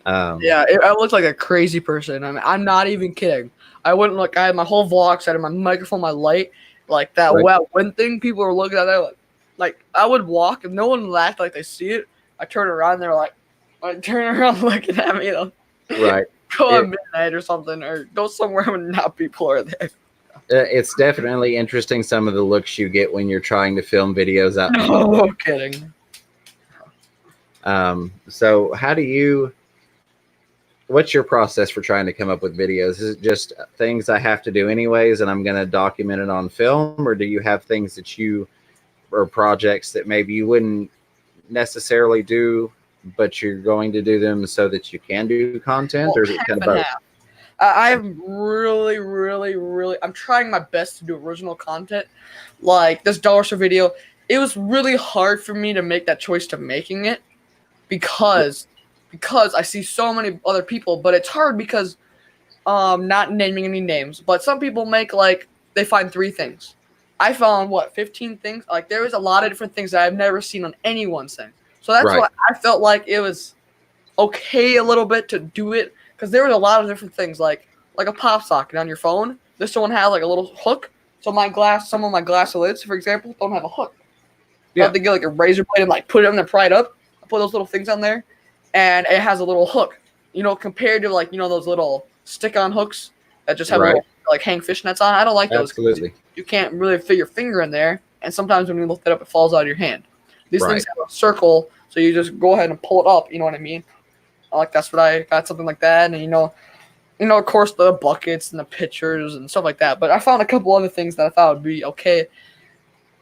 I looked like a crazy person. I mean, I'm not even kidding. I wouldn't look. I had my whole vlog set, my microphone, my light, like that. Right. Wow, one thing people were looking at that, like I would walk and no one laughed like they see it. I turn around, and they're like turn around looking at me. Right. Go on midnight or something, or go somewhere when not people are there. It's definitely interesting some of the looks you get when you're trying to film videos out. No kidding. So how do you, what's your process for trying to come up with videos? Is it just things I have to do anyways and I'm going to document it on film, or do you have things that you, or projects that maybe you wouldn't necessarily do, but you're going to do them so that you can do content, or is it kind of both? I'm really, I'm trying my best to do original content. Like this dollar store video, it was really hard for me to make that choice to making it because I see so many other people, but it's hard because not naming any names, but some people make like they find 3 things. I found 15 things. Like there was a lot of different things that I've never seen on anyone's thing. So that's why I felt like it was okay a little bit to do it. Because there was a lot of different things, like a pop socket on your phone. This one has like a little hook. So some of my glass lids, for example, don't have a hook. You have to get like a razor blade and like put it on there, pry it up. I put those little things on there, and it has a little hook. You know, compared to like those little stick-on hooks that just have little, like hang fish nets on. I don't like those. Absolutely. You can't really fit your finger in there, and sometimes when you lift it up, it falls out of your hand. These things have a circle, so you just go ahead and pull it up. You know what I mean? Like that's what I got, something like that, and of course the buckets and the pitchers and stuff like that. But I found a couple other things that I thought would be okay.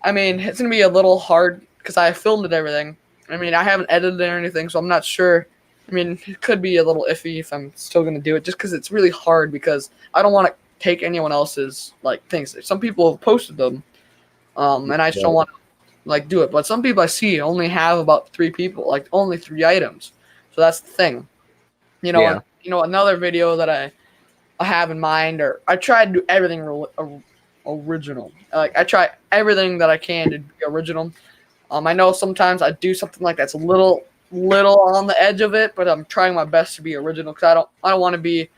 I mean, it's gonna be a little hard because I filmed it everything. I mean, I haven't edited it or anything, so I'm not sure. I mean, it could be a little iffy if I'm still gonna do it, just because it's really hard because I don't want to take anyone else's like things. Some people have posted them, and I just don't want to like do it. But some people I see only have about 3 people, like only 3 items. So that's the thing, Another video that I have in mind, or I try to do everything original. Like I try everything that I can to be original. I know sometimes I do something like that's a little on the edge of it, but I'm trying my best to be original because I don't want to be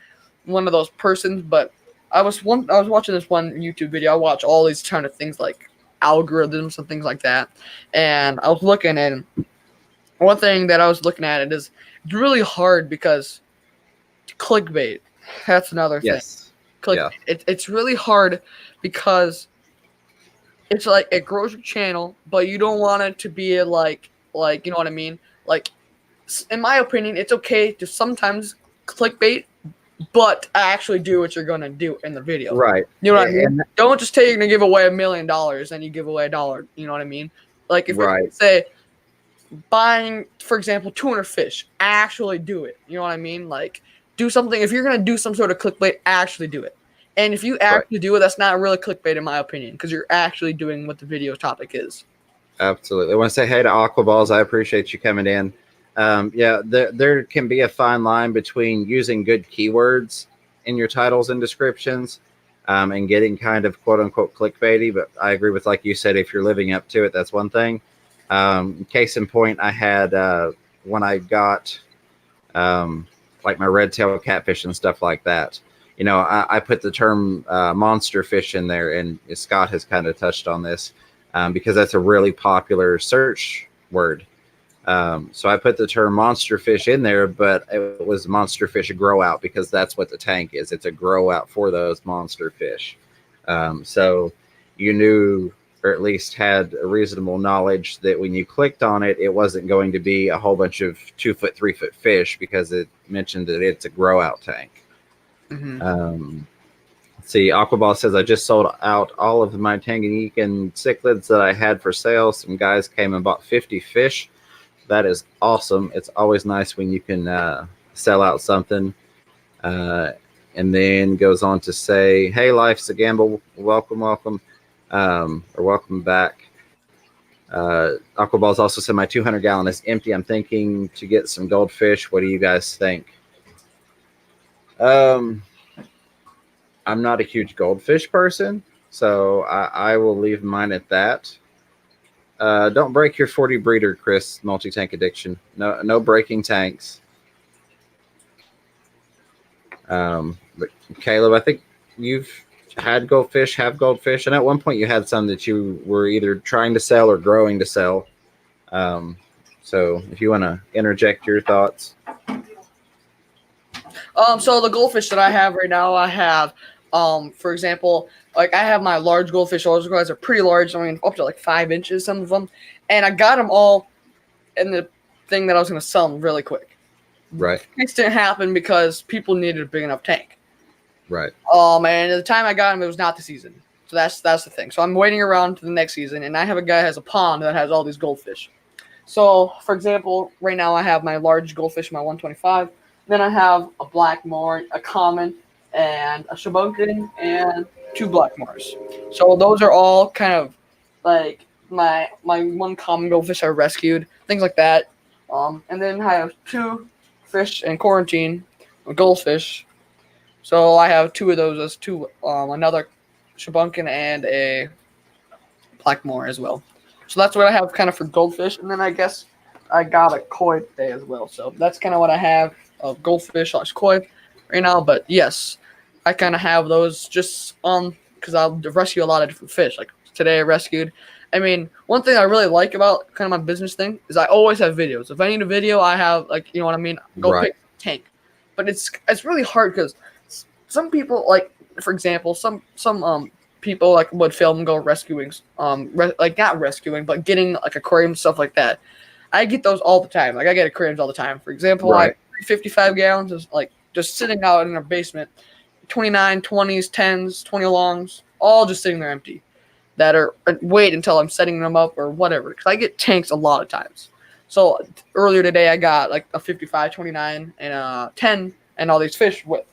one of those persons. But I was watching this one YouTube video. I watch all these kind of things like algorithms and things like that, and I was looking and. One thing that I was looking at it is it's really hard because clickbait. That's another thing. Yes. Clickbait. Yeah. It's really hard because it's like it grows your channel, but you don't want it to be like you know what I mean? Like in my opinion, it's okay to sometimes clickbait, but actually do what you're gonna do in the video. Right. You know what I mean? Don't just say you're gonna give away $1 million and you give away $1. You know what I mean? Like if you say buying, for example, 200 fish, actually do it. You know what I mean? Like, do something. If you're going to do some sort of clickbait, actually do it. And if you actually do it, that's not really clickbait in my opinion, because you're actually doing what the video topic is. Absolutely. I want to say hey to Aquaballs. I appreciate you coming in. There can be a fine line between using good keywords in your titles and descriptions and getting kind of quote-unquote clickbaity. But I agree with, like you said, if you're living up to it, that's one thing. Case in point, I had when I got like my red tail catfish and stuff like that, I put the term monster fish in there, and Scott has kind of touched on this because that's a really popular search word. So I put the term monster fish in there, but it was monster fish grow out because that's what the tank is. It's a grow out for those monster fish. So you knew, or at least had a reasonable knowledge that when you clicked on it, it wasn't going to be a whole bunch of 2 foot, 3 foot fish because it mentioned that it's a grow out tank. Mm-hmm. Let's see, Aquaball says, I just sold out all of my Tanganyika and cichlids that I had for sale. Some guys came and bought 50 fish. That is awesome. It's always nice when you can sell out something. And then goes on to say, hey, life's a gamble. Welcome, welcome. Or welcome back. Aquaball's also said my 200 gallon is empty. I'm thinking to get some goldfish. What do you guys think? I'm not a huge goldfish person, so I will leave mine at that. Don't break your 40 breeder, Chris. Multi-tank addiction. No breaking tanks. But Caleb, I think you've had goldfish, have goldfish, and at one point you had some that you were either trying to sell or growing to sell. So if you want to interject your thoughts. So the goldfish that I have right now, I have, for example, like I have my large goldfish. Those guys are pretty large. I mean, up to like 5 inches, some of them. And I got them all in the thing that I was going to sell them really quick. Right. This didn't happen because people needed a big enough tank. Right. And at the time I got them, it was not the season. So that's the thing. So I'm waiting around to the next season, and I have a guy who has a pond that has all these goldfish. So, for example, right now I have my large goldfish, my 125. Then I have a black moor, a common, and a shabunkin, and 2 black moors. So those are all kind of like my one common goldfish I rescued, things like that. And then I have 2 fish in quarantine, a goldfish. So I have 2 of those as 2, another shabunkin and a black moor as well. So that's what I have kind of for goldfish. And then I guess I got a koi today as well. So that's kind of what I have of goldfish / koi right now. But yes, I kind of have those just because I'll rescue a lot of different fish. Like today I rescued. I mean, one thing I really like about kind of my business thing is I always have videos. If I need a video, I have, like, you know what I mean? Go pick a tank. But it's really hard because some people, like, for example, some people like would film and go rescuing, like not rescuing, but getting like aquarium stuff like that. I get those all the time. Like I get aquariums all the time. For example, like 55 gallons is like just sitting out in our basement, 29, 20s, 10s, 20 longs, all just sitting there empty. That are wait until I'm setting them up or whatever. Because I get tanks a lot of times. So earlier today I got like a 55, 29, and a 10, and all these fish with.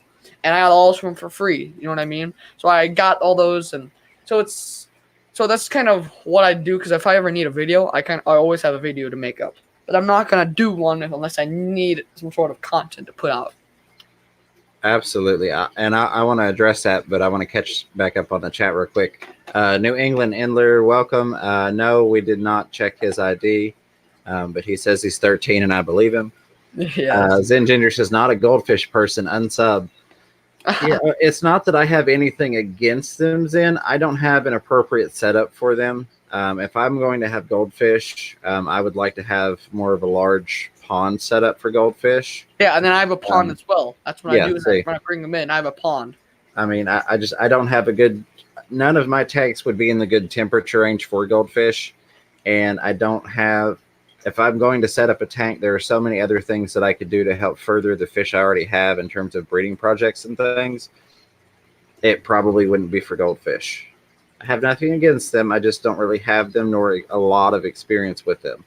And I got all of them for free. You know what I mean? So I got all those, and so that's kind of what I do. Because if I ever need a video, I always have a video to make up. But I'm not gonna do one unless I need some sort of content to put out. Absolutely, and I want to address that, but I want to catch back up on the chat real quick. New England Endler, welcome. No, we did not check his ID, but he says he's 13, and I believe him. Yeah. Zen Ginger says, not a goldfish person, unsub. Yeah, it's not that I have anything against them, Zen. I don't have an appropriate setup for them. If I'm going to have goldfish, I would like to have more of a large pond setup for goldfish. Yeah, and then I have a pond as well. That's what I do when I bring them in. I have a pond. I mean, I don't have a good. None of my tanks would be in the good temperature range for goldfish, and I don't have. If I'm going to set up a tank, there are so many other things that I could do to help further the fish I already have in terms of breeding projects and things. It probably wouldn't be for goldfish. I have nothing against them. I just don't really have them, nor a lot of experience with them.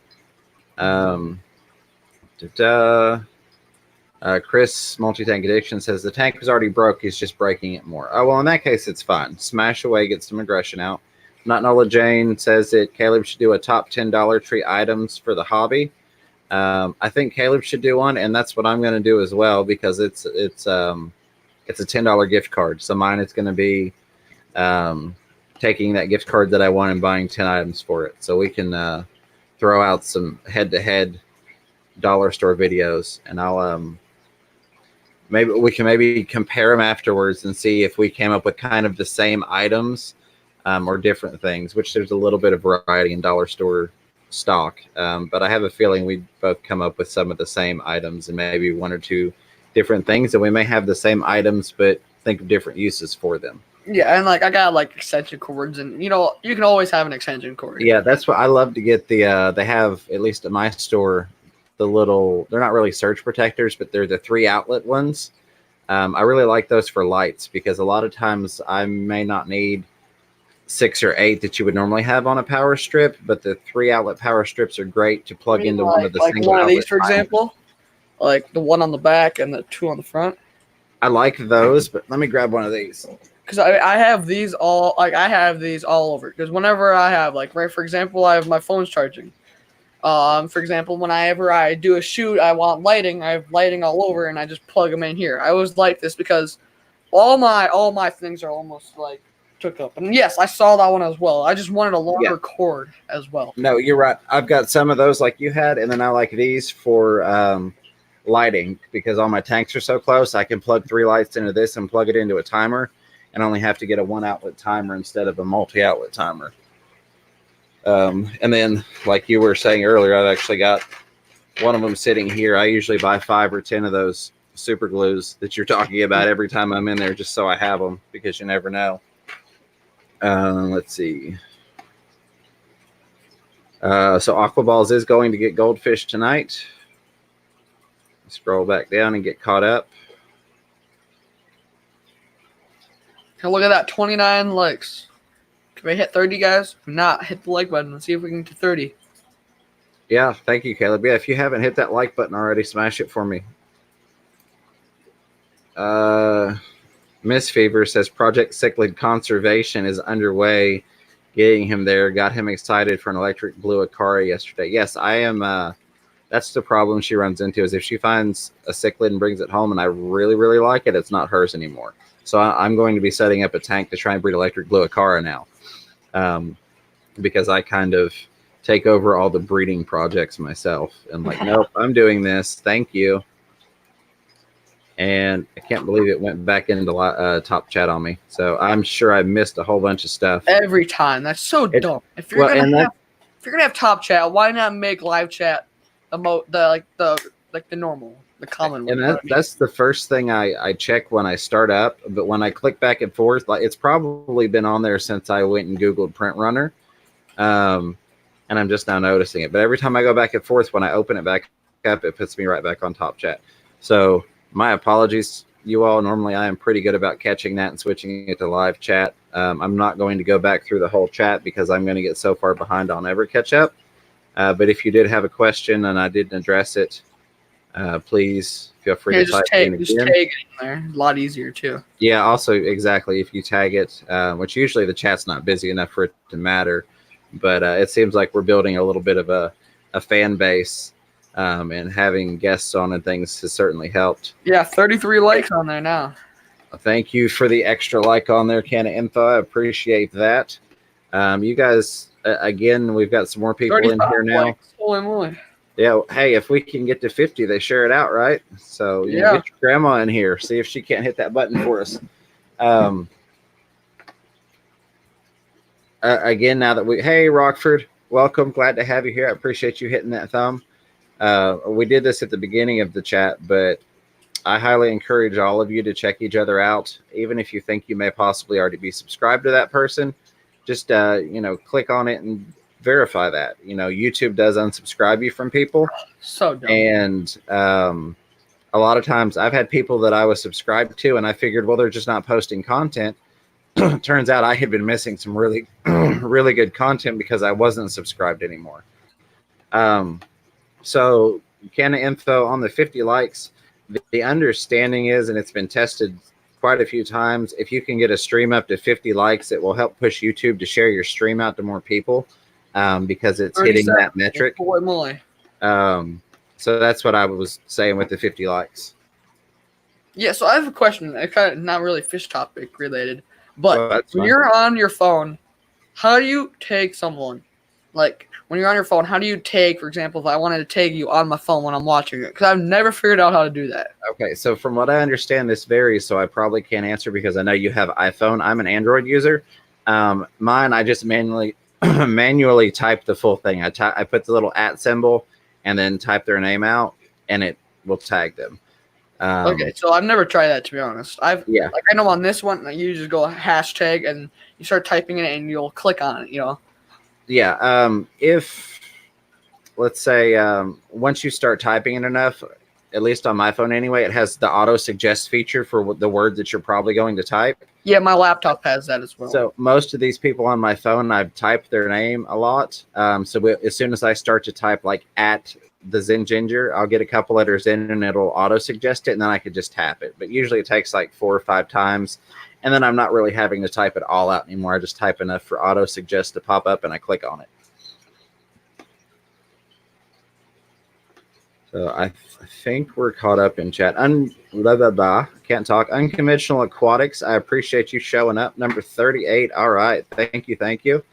Chris, Multi-Tank Addiction, says the tank was already broke. He's just breaking it more. Oh, well, in that case, it's fine. Smash away, get some aggression out. Not Nola Jane says that Caleb should do a top $10 tree items for the hobby. I think Caleb should do one, and that's what I'm going to do as well, because it's a $10 gift card. So mine is going to be taking that gift card that I want and buying 10 items for it. So we can throw out some head-to-head dollar store videos, and I'll maybe we can compare them afterwards and see if we came up with kind of the same items or different things, which there's a little bit of variety in dollar store stock, but I have a feeling we both come up with some of the same items and maybe one or two different things, and we may have the same items but think of different uses for them. Yeah, and like I got like extension cords, and you can always have an extension cord. Yeah, that's what I love to get. They have, at least at my store, the little, they're not really surge protectors, but they're the 3 outlet ones. I really like those for lights because a lot of times I may not need 6 or 8 that you would normally have on a power strip, but the 3 outlet power strips are great to plug into one of the like single one of these, outlet for timers. example, like the one on the back and the 2 on the front. I like those, but let me grab one of these. Because I have these all, like I have these all over. Because whenever I have, like, right, for example, I have my phone's charging. For example, whenever I do a shoot, I want lighting. I have lighting all over, and I just plug them in here. I always like this because all my things are almost like took up. And yes, I saw that one as well. I just wanted a longer cord as well. No, you're right. I've got some of those like you had, and then I like these for lighting because all my tanks are so close. I can plug 3 lights into this and plug it into a timer, and only have to get a 1 outlet timer instead of a multi-outlet timer. And then, like you were saying earlier, I've actually got one of them sitting here. I usually buy 5 or 10 of those super glues that you're talking about every time I'm in there, just so I have them, because you never know. Let's see. So Aquaballs is going to get goldfish tonight. Scroll back down and get caught up. Hey, look at that, 29 likes. Can we hit 30, guys? If not, hit the like button and see if we can get to 30. Yeah, thank you, Caleb. Yeah, if you haven't hit that like button already, smash it for me. Miss Fever says Project Cichlid Conservation is underway. Getting him there. Got him excited for an electric blue Akari yesterday. Yes, I am. That's the problem she runs into, is if she finds a cichlid and brings it home and I really, really like it, it's not hers anymore. So I'm going to be setting up a tank to try and breed electric blue Akara now. Because I kind of take over all the breeding projects myself. And like, nope, I'm doing this. Thank you. And I can't believe it went back into top chat on me. So I'm sure I missed a whole bunch of stuff. Every time. That's so dumb. If you're gonna have top chat, why not make live chat the normal, the common one? And that's the first thing I check when I start up. But when I click back and forth, like, it's probably been on there since I went and Googled Print Runner. And I'm just now noticing it. But every time I go back and forth, when I open it back up, it puts me right back on top chat. So my apologies, you all. Normally I am pretty good about catching that and switching it to live chat. I'm not going to go back through the whole chat because I'm going to get so far behind I'll never catch up. But if you did have a question and I didn't address it, please feel free to type in again. Just tag it in there. A lot easier too. Yeah, also, exactly. If you tag it, which usually the chat's not busy enough for it to matter, but it seems like we're building a little bit of a fan base, and having guests on and things has certainly helped. Yeah, 33 likes on there now. Thank you for the extra like on there, Canna Info. I appreciate that. You guys, again, we've got some more people in here now. Likes. Holy moly. Yeah, hey, if we can get to 50, they share it out, right? So get your grandma in here. See if she can't hit that button for us. Again, now that hey, Rockford, welcome. Glad to have you here. I appreciate you hitting that thumb. We did this at the beginning of the chat, but I highly encourage all of you to check each other out. Even if you think you may possibly already be subscribed to that person, just, click on it and verify that. YouTube does unsubscribe you from people. So dumb. And a lot of times I've had people that I was subscribed to and I figured, well, they're just not posting content. Turns out I had been missing some really, really good content because I wasn't subscribed anymore. So Canna Info on the 50 likes, the understanding is, and it's been tested quite a few times, if you can get a stream up to 50 likes, it will help push YouTube to share your stream out to more people, because it's hitting that metric. So that's what I was saying with the 50 likes. Yeah, so I have a question. It's kind of not really fish topic related, but when you're on your phone, how do you tag someone? Like, when you're on your phone, how do you tag, for example, if I wanted to tag you on my phone when I'm watching it? Because I've never figured out how to do that. Okay, so from what I understand, this varies, so I probably can't answer because I know you have iPhone. I'm an Android user. Mine, I just manually manually type the full thing. I put the little @ symbol and then type their name out, and it will tag them. Okay, so I've never tried that, to be honest. I know on this one you just go hashtag and you start typing it and you'll click on it. Yeah. If let's say once you start typing it enough, at least on my phone anyway, it has the auto suggest feature for the word that you're probably going to type. Yeah, my laptop has that as well. So most of these people on my phone, I've typed their name a lot. As soon as I start to type like @ the Zen Ginger, I'll get a couple letters in and it'll auto suggest it, and then I could just tap it. But usually it takes like 4 or 5 times, and then I'm not really having to type it all out anymore. I just type enough for auto suggest to pop up, and I click on it. So I think we're caught up in chat. Can't talk. Unconventional Aquatics. I appreciate you showing up. Number 38. All right. Thank you. Thank you.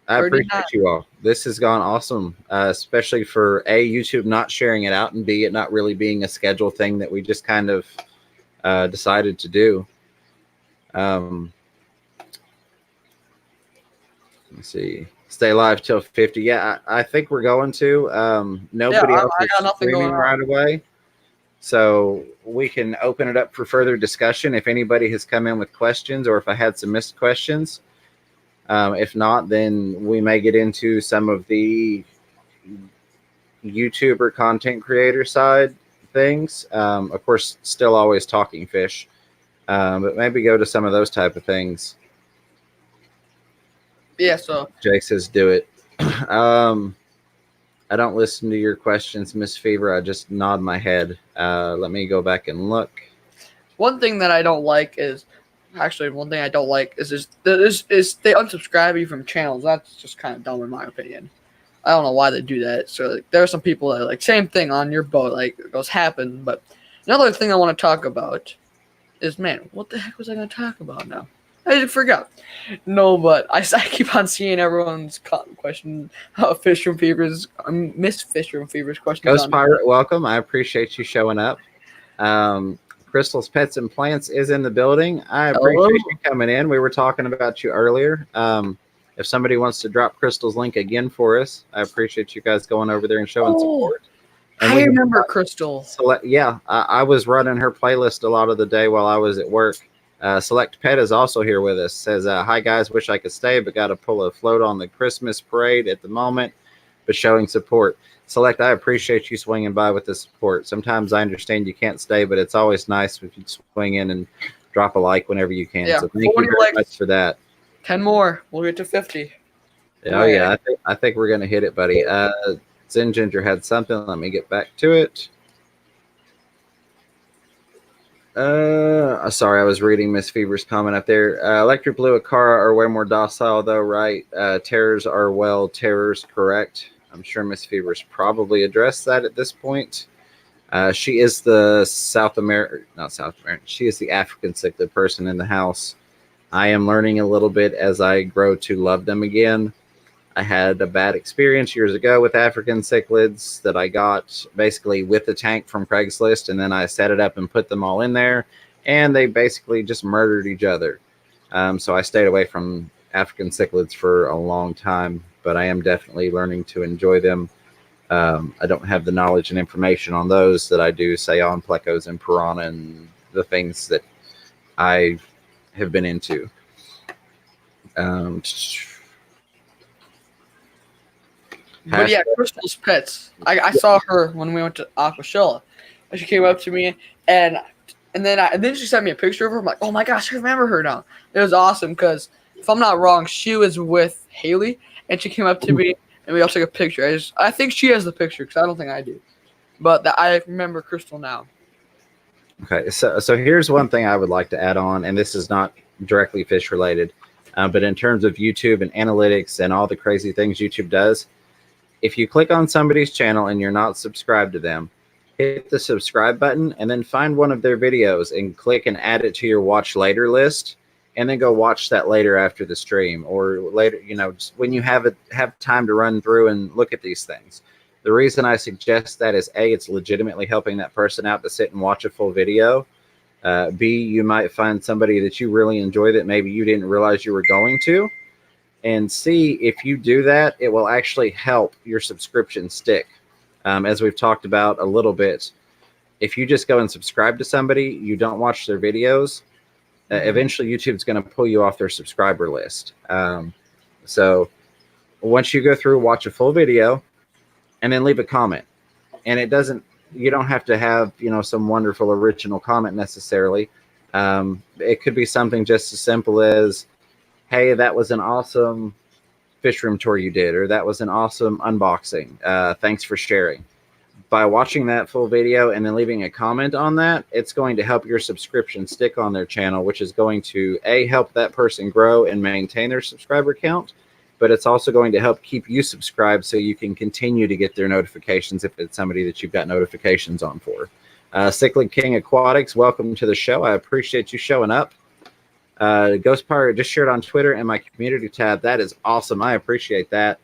I appreciate you all. This has gone awesome, especially for A, YouTube not sharing it out, and B, it not really being a scheduled thing that we just kind of decided to do. Let's see. Stay live till 50. Yeah, I think we're going to. Nobody else is streaming right away. So we can open it up for further discussion if anybody has come in with questions, or if I had some missed questions. If not, then we may get into some of the YouTuber content creator side things. Of course, still always talking fish, but maybe go to some of those type of things. Yeah, so Jake says do it. I don't listen to your questions, Miss Fever. I just nod my head. Let me go back and look. One thing that I don't like is they unsubscribe you from channels. That's just kind of dumb in my opinion. I don't know why they do that. So there are some people that same thing on your boat, it goes happen. But another thing I want to talk about is, man, what the heck was I going to talk about now? I just forgot. No, but I keep on seeing everyone's question. Fish from Fevers, Miss Fish from Fevers question. Ghost Pirate, welcome. I appreciate you showing up. Crystal's Pets and Plants is in the building. I appreciate you coming in. We were talking about you earlier. If somebody wants to drop Crystal's link again for us, I appreciate you guys going over there and showing support. And I remember Crystal. I was running her playlist a lot of the day while I was at work. Select Pet is also here with us. Says, hi guys, wish I could stay, but got to pull a float on the Christmas parade at the moment, but showing support. Select, I appreciate you swinging by with the support. Sometimes I understand you can't stay, but it's always nice if you swing in and drop a like whenever you can. Yeah, so thank you very much for that. 10 more. We'll get to 50. Oh, yeah. I think we're going to hit it, buddy. Zen Ginger had something. Let me get back to it. Sorry, I was reading Miss Fever's comment up there. Electric Blue and Cara are way more docile, though, right? Terrors are terrors, correct. I'm sure Miss Fever's probably addressed that at this point. She is the she is the African cichlid person in the house. I am learning a little bit as I grow to love them again. I had a bad experience years ago with African cichlids that I got basically with the tank from Craigslist, and then I set it up and put them all in there, and they basically just murdered each other. So I stayed away from African cichlids for a long time, but I am definitely learning to enjoy them. I don't have the knowledge and information on those that I do, say, on plecos and piranha and the things that I have been into. But yeah, Crystal's Pets. I saw her when we went to Aquashella. She came up to me and then she sent me a picture of her. I'm like, oh my gosh, I remember her now. It was awesome because if I'm not wrong, she was with Haley and she came up to me and we all took a picture. I think she has the picture because I don't think I do. But I remember Crystal now. Okay, so here's one thing I would like to add on, and this is not directly fish related, but in terms of YouTube and analytics and all the crazy things YouTube does, if you click on somebody's channel and you're not subscribed to them, hit the subscribe button and then find one of their videos and click and add it to your watch later list, and then go watch that later after the stream or later, just when you have time to run through and look at these things. The reason I suggest that is A, it's legitimately helping that person out to sit and watch a full video. B, you might find somebody that you really enjoy that maybe you didn't realize you were going to. And C, if you do that, it will actually help your subscription stick. As we've talked about a little bit, if you just go and subscribe to somebody, you don't watch their videos, eventually YouTube's going to pull you off their subscriber list. So once you go through, watch a full video, and then leave a comment. And you don't have to have, some wonderful original comment necessarily. It could be something just as simple as, hey, that was an awesome fish room tour you did, or that was an awesome unboxing. Thanks for sharing. By watching that full video and then leaving a comment on that, it's going to help your subscription stick on their channel, which is going to help that person grow and maintain their subscriber count, but it's also going to help keep you subscribed so you can continue to get their notifications if it's somebody that you've got notifications on for. Cyclic King Aquatics, welcome to the show. I appreciate you showing up. Ghost Pirate just shared on Twitter and my community tab. That is awesome. I appreciate that.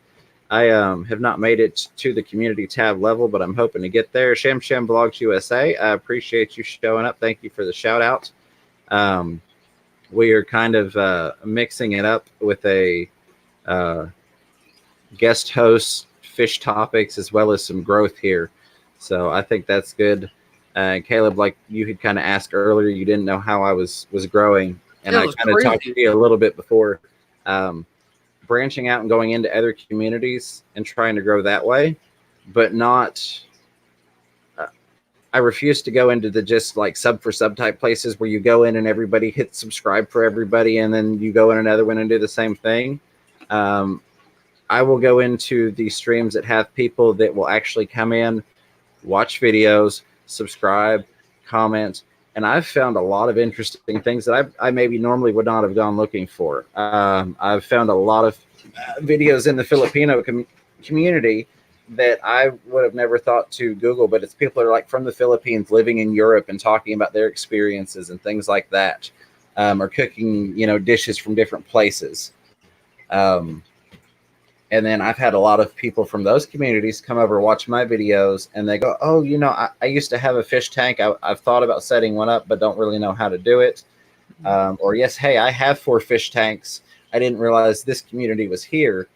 I have not made it to the community tab level, but I'm hoping to get there. Shem Blogs USA, I appreciate you showing up. Thank you for the shout out. We are kind of mixing it up with a guest host, fish topics, as well as some growth here. So I think that's good. Caleb, like you had kind of asked earlier, you didn't know how I was growing. And I kind of talked to you a little bit before. Branching out and going into other communities and trying to grow that way, but not. I refuse to go into the just like sub for sub type places where you go in and everybody hits subscribe for everybody, and then you go in another one and do the same thing. I will go into the streams that have people that will actually come in, watch videos, subscribe, comment. And I've found a lot of interesting things that I maybe normally would not have gone looking for. I've found a lot of videos in the Filipino community that I would have never thought to Google, but it's people that are like from the Philippines living in Europe and talking about their experiences and things like that, or cooking, dishes from different places. And then I've had a lot of people from those communities come over, watch my videos, and they go, oh, I used to have a fish tank. I've thought about setting one up, but don't really know how to do it. Or yes, hey, I have 4 fish tanks. I didn't realize this community was here.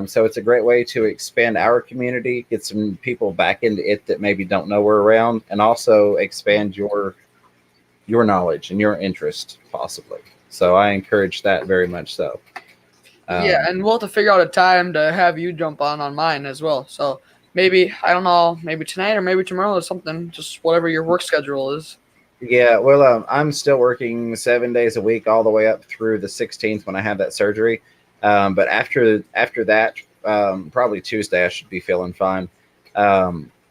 So it's a great way to expand our community, get some people back into it that maybe don't know we're around, and also expand your knowledge and your interest possibly. So I encourage that very much so. Yeah, and we'll have to figure out a time to have you jump on mine as well. So maybe, I don't know, maybe tonight or maybe tomorrow or something, just whatever your work schedule is. Yeah, well, I'm still working 7 days a week all the way up through the 16th when I have that surgery. But after that, probably Tuesday, I should be feeling fine.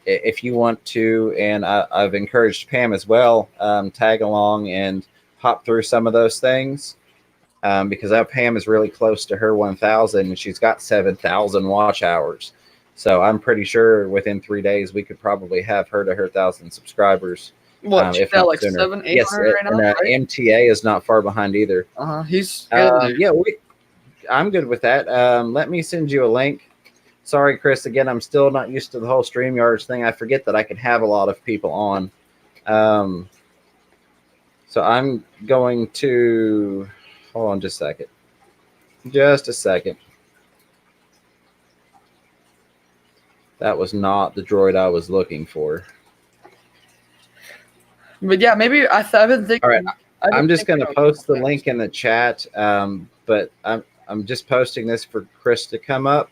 If you want to, and I've encouraged Pam as well, tag along and hop through some of those things. Because Pam is really close to her 1,000 and she's got 7,000 watch hours. So I'm pretty sure within 3 days we could probably have her to her 1,000 subscribers. What, if not like sooner. 700, 800 yes, right now? Right? MTA is not far behind either. He's I'm good with that. Let me send you a link. Sorry, Chris. Again, I'm still not used to the whole StreamYards thing. I forget that I can have a lot of people on. So I'm going to. Hold on just a second. Just a second. That was not the droid I was looking for. But yeah, maybe I've been thinking. All right, I'm just going to post the link in the chat, but I'm just posting this for Chris to come up.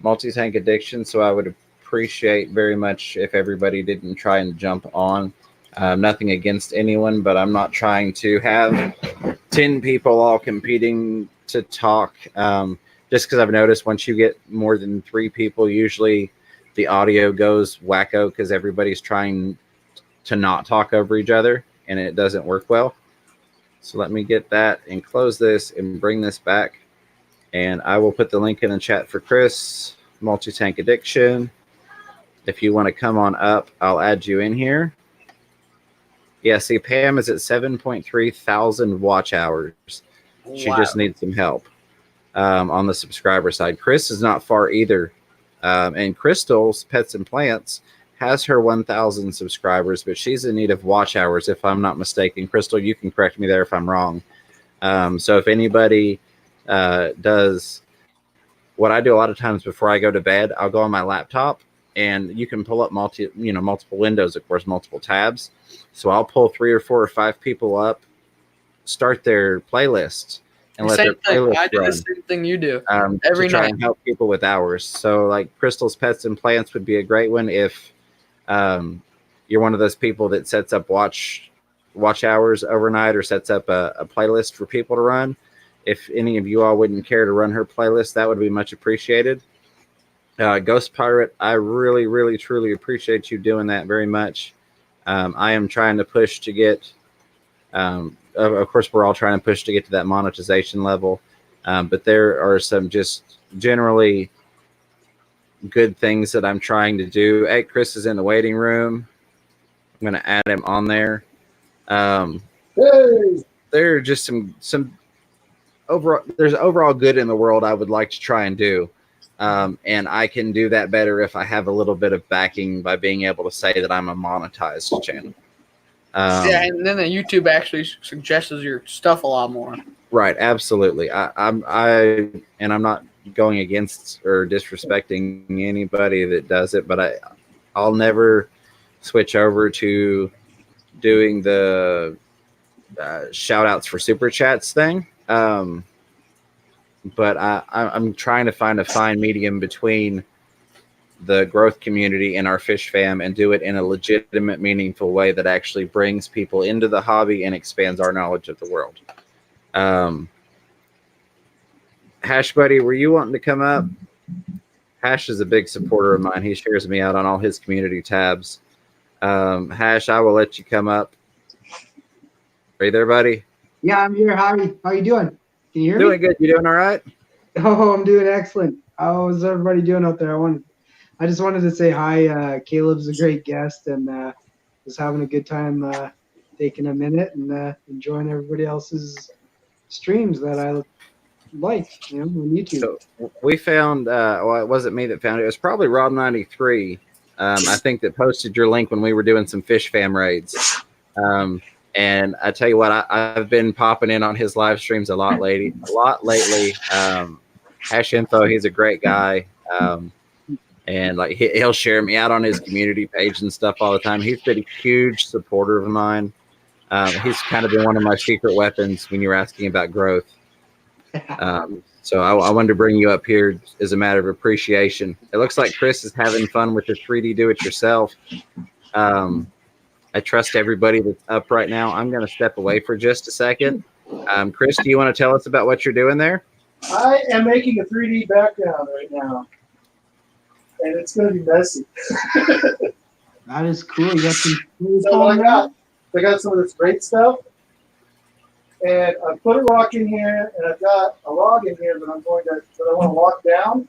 Multi-tank addiction. So I would appreciate very much if everybody didn't try and jump on. Nothing against anyone, but I'm not trying to have 10 people all competing to talk. Just because I've noticed once you get more than 3 people, usually the audio goes wacko because everybody's trying to not talk over each other and it doesn't work well. So let me get that and close this and bring this back. And I will put the link in the chat for Chris, Multi-Tank Addiction. If you want to come on up, I'll add you in here. Yeah, see, Pam is at 7.3 thousand watch hours. Wow. She just needs some help on the subscriber side. Chris is not far either. And Crystal's Pets and Plants has her 1,000 subscribers, but she's in need of watch hours, if I'm not mistaken. Crystal, you can correct me there if I'm wrong. So if anybody does what I do a lot of times before I go to bed, I'll go on my laptop, and you can pull up multiple windows, of course, multiple tabs. So I'll pull 3 or 4 or 5 people up, start their playlists, and let their playlist I do run. the same thing you do Every to try night and help people with hours. So like Crystal's Pets and Plants would be a great one if you're one of those people that sets up watch hours overnight or sets up a playlist for people to run. If any of you all wouldn't care to run her playlist, that would be much appreciated. Ghost Pirate, I really, really, truly appreciate you doing that very much. I am trying to push to get, of course, we're all trying to push to get to that monetization level. But there are some just generally good things that I'm trying to do. Hey, Chris is in the waiting room. I'm going to add him on there. Hey. There are just some there's overall good in the world I would like to try and do. And I can do that better if I have a little bit of backing by being able to say that I'm a monetized channel. Yeah, and then the YouTube actually suggests your stuff a lot more. Right, absolutely. I'm not going against or disrespecting anybody that does it, but I'll never switch over to doing the shout outs for super chats thing. But I'm trying to find a fine medium between the growth community and our fish fam and do it in a legitimate, meaningful way that actually brings people into the hobby and expands our knowledge of the world. Hash Buddy, were you wanting to come up? Hash is a big supporter of mine. He shares me out on all his community tabs. Hash, I will let you come up. Are you there, buddy? Yeah, I'm here. How are you doing? Can you hear me? Doing good. You doing all right? Oh, I'm doing excellent. How's everybody doing out there? I just wanted to say hi. Caleb's a great guest, and was having a good time taking a minute and enjoying everybody else's streams that I like, on YouTube. So we found, well, it wasn't me that found it. It was probably Rob93. I think that posted your link when we were doing some Fish Fam raids. And I tell you what, I've been popping in on his live streams a lot lately. Hash Info, he's a great guy. And like he'll share me out on his community page and stuff all the time. He's been a huge supporter of mine. He's kind of been one of my secret weapons when you were asking about growth. So I wanted to bring you up here as a matter of appreciation. It looks like Chris is having fun with the 3D do-it-yourself. I trust everybody that's up right now. I'm going to step away for just a second. Chris, do you want to tell us about what you're doing there? I am making a 3D background right now, and it's going to be messy. That is cool. You got some cool So I got some of this great stuff, and I put a rock in here, and I've got a log in here that I want to lock down,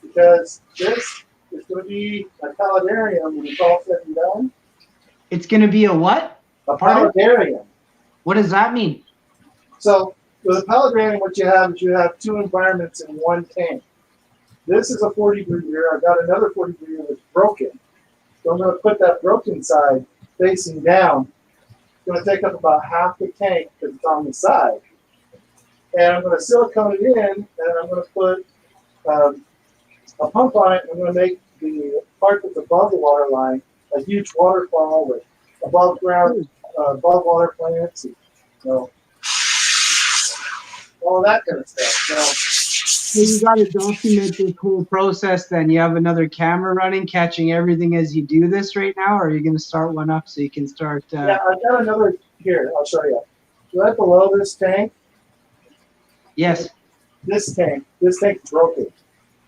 because this is going to be a paludarium when it's all said and done. It's going to be a what? A paludarium. What does that mean? So with a paludarium, what you have is you have 2 environments in one tank. This is a 40 breeder. I've got another 40 breeder that's broken. So I'm going to put that broken side facing down. It's going to take up about half the tank because it's on the side. And I'm going to silicone it in, and I'm going to put a pump on it. And I'm going to make the part that's above the water line a huge waterfall with above ground, above water plants, and, all that kind of stuff. So you got to document this whole process. Then you have another camera running, catching everything as you do this right now, or are you going to start one up so you can start? Yeah, I've got another here. I'll show you. Right below this tank. Yes. This tank's broken.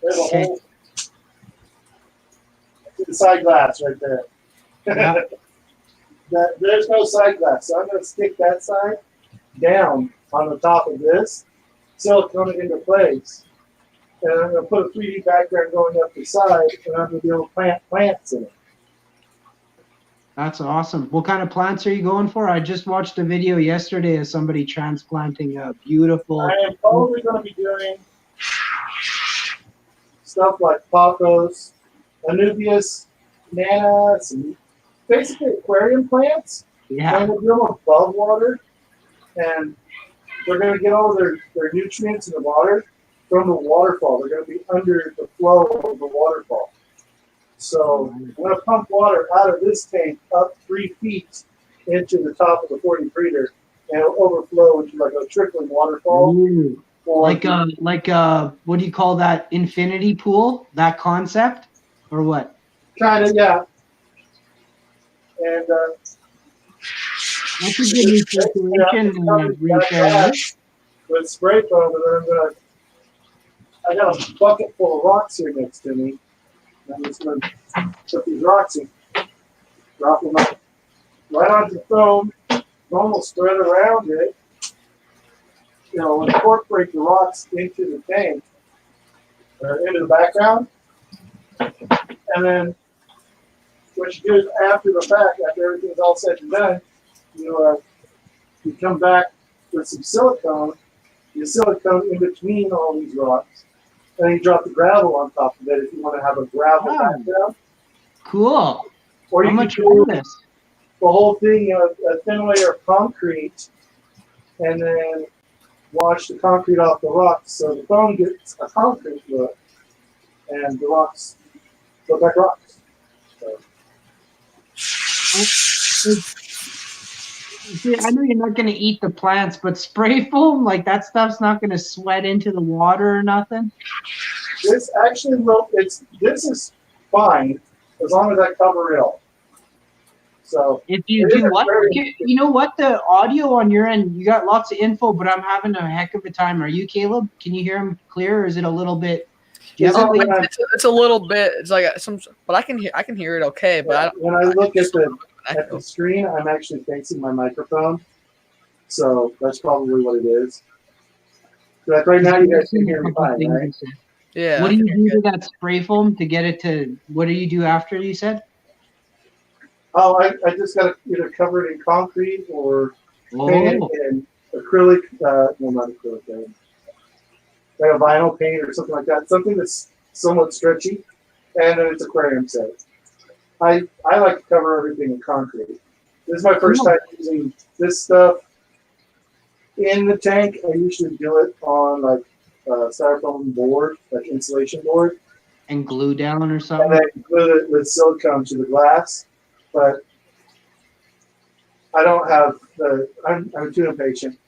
There's a hole. The side glass right there. Yeah. There's no side glass, so I'm going to stick that side down on the top of this, silicone it into place, and I'm going to put a 3D background going up the side, and I'm going to be able to plant plants in it. That's awesome. What kind of plants are you going for? I just watched a video yesterday of somebody transplanting a beautiful. I am probably going to be doing stuff like pothos, Anubias, some basically aquarium plants. Yeah. And we'll do them above water, and they're going to get all their nutrients in the water from the waterfall. They're going to be under the flow of the waterfall. So I'm going to pump water out of this tank up 3 feet into the top of the 40 breeder, and it'll overflow into like a trickling waterfall. Ooh. Like what do you call that? Infinity pool? That concept, or what? Kind of, yeah. And That's a good new situation right there. with spray foam, and then I got a bucket full of rocks here next to me. And I'm just going to put these rocks in, drop them up right onto the foam. Foam will spread around it. You know, incorporate the rocks into the tank, or into the background. And then what you do is after the fact, after everything's all said and done, you come back with some silicone. You silicone in between all these rocks. And then you drop the gravel on top of it if you want to have a gravel background. Cool. Or you How can much do is this? the whole thing, a thin layer of concrete, and then wash the concrete off the rocks so the foam gets a concrete look, and the rocks look like rocks. So. See, I know you're not going to eat the plants, but spray foam, like that stuff's not going to sweat into the water or nothing. This actually will. This is fine as long as I cover it all. So if you do what, you know what, the audio on your end, you got lots of info, but I'm having a heck of a time. Are you, Caleb? Can you hear him clear, or is it a little bit? It's a little bit. It's like but I can hear it okay. But when I look at the screen, I'm actually facing my microphone, so that's probably what it is. Like right now, you guys can hear me fine, right? Yeah. What do you do to that spray foam to get it to? What do you do after you said? Oh, I just got to either cover it in concrete or paint it in acrylic. Well, not acrylic. Like a vinyl paint or something like that. Something that's somewhat stretchy, and then it's aquarium safe. I like to cover everything in concrete. This is my first time using this stuff in the tank. I usually do it on like styrofoam board, like insulation board, and glue down or something. And then glue it with silicone to the glass. But I don't have I'm too impatient.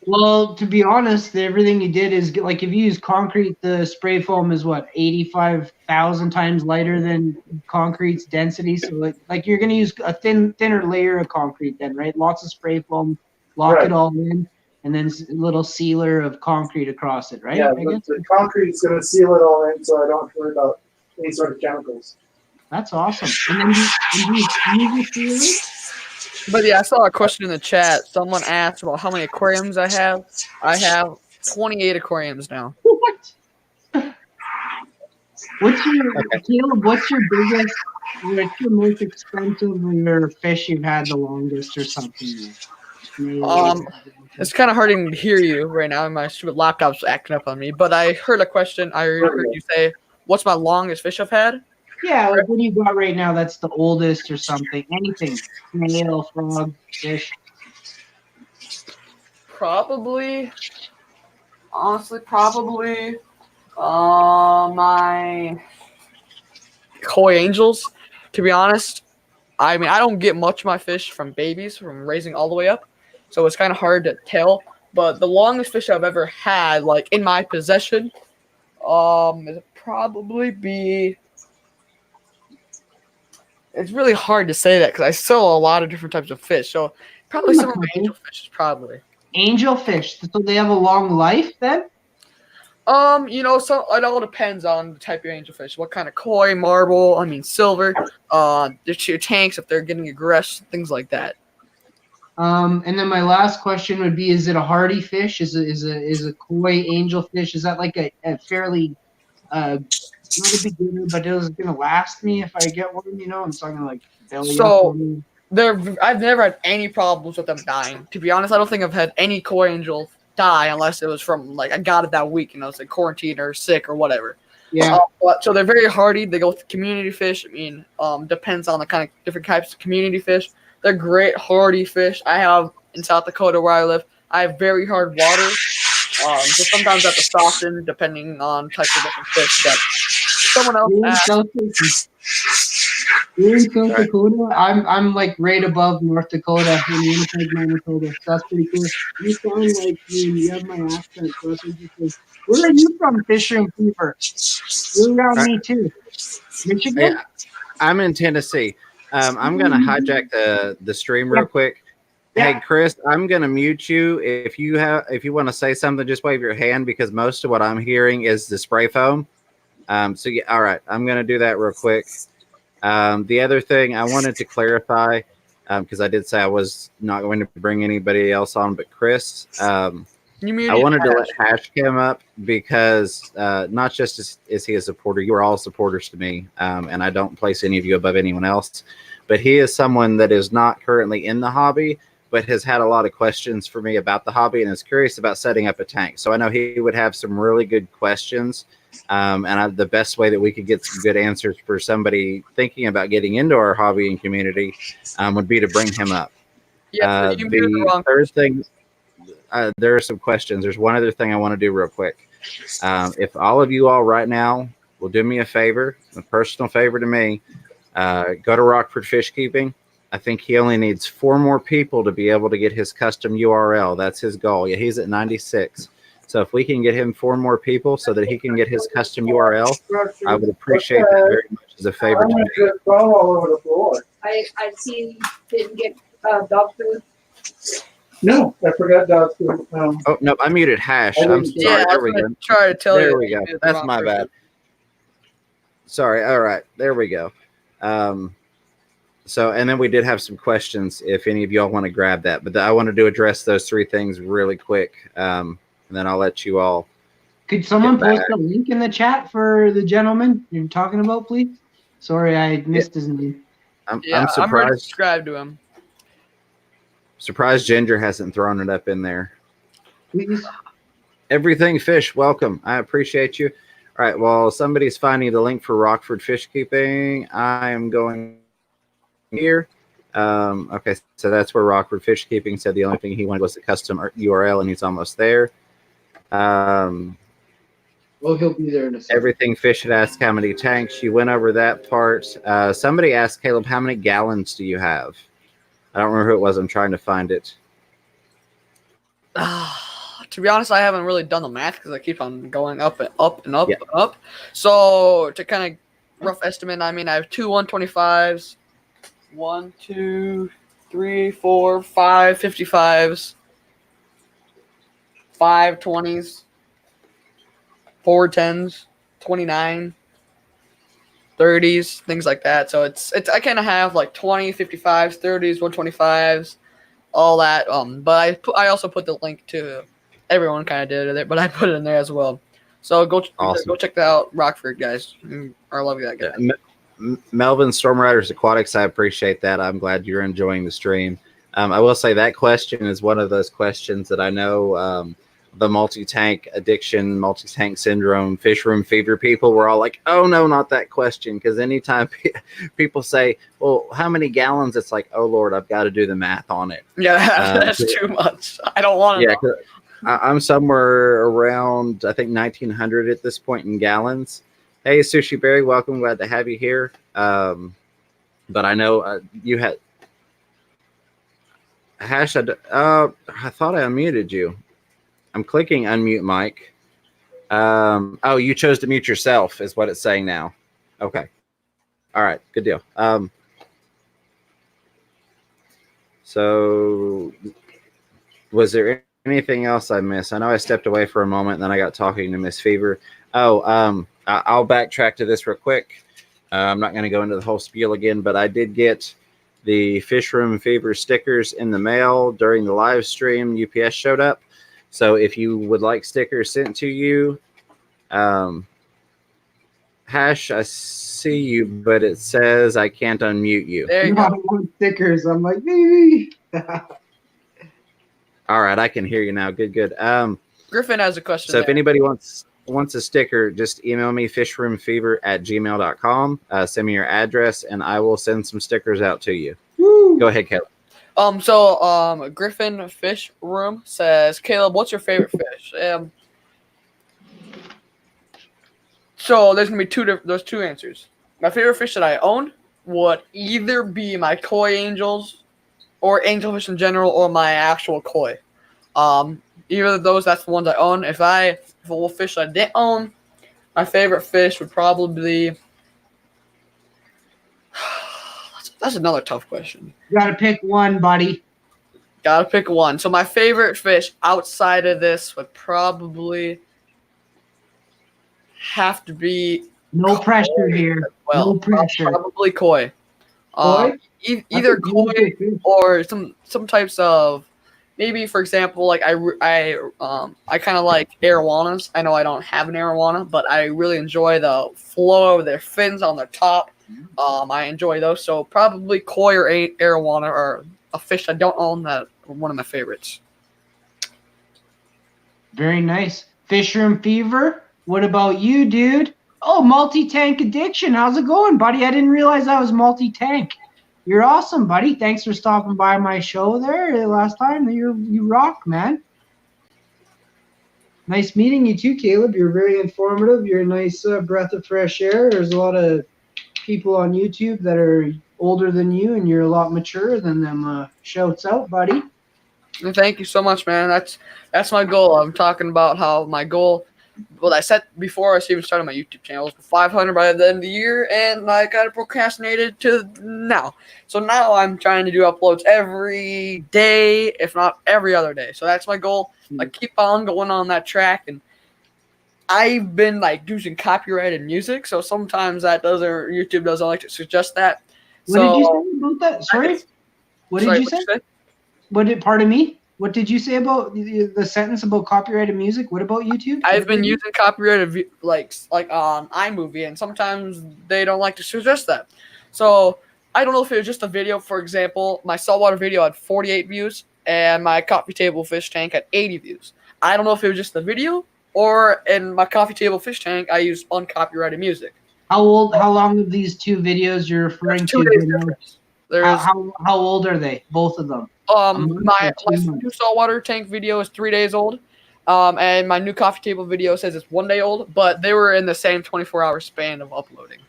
Well, to be honest, everything you did is like if you use concrete, the spray foam is what 85,000 times lighter than concrete's density. So like you're gonna use a thinner layer of concrete then, right? Lots of spray foam, lock it all in, and then a little sealer of concrete across it, right? Yeah, the concrete is gonna seal it all in, so I don't have to worry about any sort of chemicals. That's awesome. And then you use But yeah, I saw a question in the chat. Someone asked about how many aquariums I have. I have 28 aquariums now. What? What's your biggest? What's your most expensive or fish you've had the longest or something? It's kind of hard to hear you right now. My stupid laptop's acting up on me. But I heard a question. I heard you say, "What's my longest fish I've had?" Yeah, like what do you got right now that's the oldest or something? Anything. Snail, frog, fish. Honestly, my koi angels, to be honest. I mean, I don't get much of my fish from babies, from raising all the way up. So it's kind of hard to tell. But the longest fish I've ever had, like, in my possession, it'd probably be... It's really hard to say that because I sell a lot of different types of fish. So probably some of my angel fish, probably. Angel fish. So they have a long life then? So it all depends on the type of angel fish. What kind of koi, marble, silver, your tanks, if they're getting aggressive, things like that. And then my last question would be, is it a hardy fish? Is a koi angel fish? Is that like a fairly not a beginner, but it was gonna last me if I get one, I'm talking like belly so up. I've never had any problems with them dying. To be honest, I don't think I've had any koi angel die unless it was from like I got it that week and I was like quarantined or sick or whatever. Yeah. So they're very hardy. They go with community fish. I mean, depends on the kind of different types of community fish. They're great hardy fish. I have in South Dakota where I live. I have very hard water. So sometimes I have to soften depending on types of different fish. But someone else You're in asked. South Dakota. I'm like right above North Dakota in Winnipeg, Manitoba. So that's pretty cool. You sound like you have my accent, so that's interesting. Where are you from, Fisher and Fever? You're around me too. Michigan? Yeah, I'm in Tennessee. I'm gonna hijack the stream real quick. Yeah. Hey Chris, I'm gonna mute you. If you want to say something, just wave your hand because most of what I'm hearing is the spray foam. So yeah, all right, I'm gonna do that real quick. The other thing I wanted to clarify, because I did say I was not going to bring anybody else on, but Chris, I wanted to let Hash come up because not just is he a supporter, you are all supporters to me, and I don't place any of you above anyone else, but he is someone that is not currently in the hobby, but has had a lot of questions for me about the hobby and is curious about setting up a tank. So I know he would have some really good questions. And the best way that we could get some good answers for somebody thinking about getting into our hobby and community would be to bring him up. Yeah, the third thing, there are some questions. There's one other thing I want to do real quick. If all of you all right now will do me a favor, a personal favor to me, go to Rockford Fish Keeping. I think he only needs 4 more people to be able to get his custom URL. That's his goal. Yeah, he's at 96. So if we can get him 4 more people so that he can get his custom URL, I would appreciate that very much as a favor to me. All over the floor. I see you didn't get dog food. No, I forgot dog food. Oh no, I muted Hash. I'm sorry. Yeah, There we go. Try to tell you. There we go. That's my bad. Sorry. All right. There we go. So, and then we did have some questions if any of y'all want to grab that, but I wanted to address those 3 things really quick. And then I'll let you all. Could someone post a link in the chat for the gentleman you're talking about, please? Sorry, I missed his name. I'm I'm ready to surprised. subscribe to him. Surprised Ginger hasn't thrown it up in there. Please. Everything Fish, welcome. I appreciate you. All right. Well, somebody's finding the link for Rockford Fish Keeping. I am going here. Okay, so that's where Rockford Fish Keeping said the only thing he wanted was the custom URL, and he's almost there. Well, he'll be there in a second. Everything Fish had asked how many tanks. You went over that part. Somebody asked Caleb, how many gallons do you have? I don't remember who it was. I'm trying to find it. To be honest, I haven't really done the math because I keep on going up and up and up and up. So to kind of rough estimate, I mean, I have 2 125s. 1, 2, 3, 4, 5 55s, 5 20s, 4 10s, 29, 30s, things like that. So it's I kind of have like 20, 55s, 30s, 125s, all that. But I also put the link to everyone kind of did it, but I put it in there as well. So go check that out, Rockford guys. I love that guy. Yeah. Melvin Storm Riders Aquatics, I appreciate that. I'm glad you're enjoying the stream. I will say that question is one of those questions that I know the multi-tank addiction, multi-tank syndrome, fish room fever people were all like, oh, no, not that question. Because anytime people say, well, how many gallons? It's like, oh, Lord, I've got to do the math on it. Yeah, that's too much. I don't want to know. I'm somewhere around, I think, 1,900 at this point in gallons. Hey, Sushi Berry, welcome. Glad to have you here. But I know you had Hash. I thought I unmuted you. I'm clicking unmute mic. Oh, you chose to mute yourself, is what it's saying now. Okay. All right. Good deal. So, was there anything else I missed? I know I stepped away for a moment, and then I got talking to Miss Fever. Oh, I'll backtrack to this real quick. I'm not going to go into the whole spiel again, but I did get the Fish Room Fever stickers in the mail during the live stream. UPS showed up. So if you would like stickers sent to you, Hash, I see you, but it says I can't unmute you. There you go. Stickers. I'm like, maybe. All right, I can hear you now. Good. Griffin has a question. So if anybody wants wants a sticker, just email me fishroomfever@gmail.com. Send me your address, and I will send some stickers out to you. Woo! Go ahead, Caleb. Griffin Fish Room says, Caleb, what's your favorite fish? So there's gonna be there's two answers. My favorite fish that I own would either be my koi angels, or angelfish in general, or my actual koi. Either of those, that's the ones I own. If a fish I didn't own, my favorite fish would probably be. That's another tough question. You gotta pick one, buddy. Gotta pick one. So my favorite fish outside of this would probably have to be No pressure here. well. No pressure. Probably koi. Koi? Either That's a beautiful koi fish. or some types of, maybe, for example, like I kind of like arowanas. I know I don't have an arowana, but I really enjoy the flow of their fins on their top. I enjoy those. So probably koi or arowana are a fish I don't own that are one of my favorites. Very nice. Fish Room Fever. What about you, dude? Oh, multi-tank addiction. How's it going, buddy? I didn't realize I was multi-tank. You're awesome, buddy. Thanks for stopping by my show there last time. You rock, man. Nice meeting you too, Caleb. You're very informative. You're a nice breath of fresh air. There's a lot of people on YouTube that are older than you, and you're a lot maturer than them. Shouts out, buddy. Thank you so much, man. That's my goal. I'm talking about how my goal, what I set before I even started my YouTube channel, was 500 by the end of the year, and I got it procrastinated to now. So now I'm trying to do uploads every day, if not every other day. So that's my goal. I keep on going on that track, and I've been like using copyrighted music, so sometimes YouTube doesn't like to suggest that. What did you say about that? Sorry. What did you say? Pardon me? What did you say about the sentence about copyrighted music? What about YouTube? I've been using copyrighted like on iMovie, and sometimes they don't like to suggest that. So I don't know if it was just a video. For example, my saltwater video had 48 views, and my coffee table fish tank had 80 views. I don't know if it was just the video, or in my coffee table fish tank I used uncopyrighted music. How long of these two videos you're referring to? 2 days difference. How old are they? Both of them? My new saltwater tank video is 3 days old, and my new coffee table video says it's 1 day old, but they were in the same 24-hour span of uploading.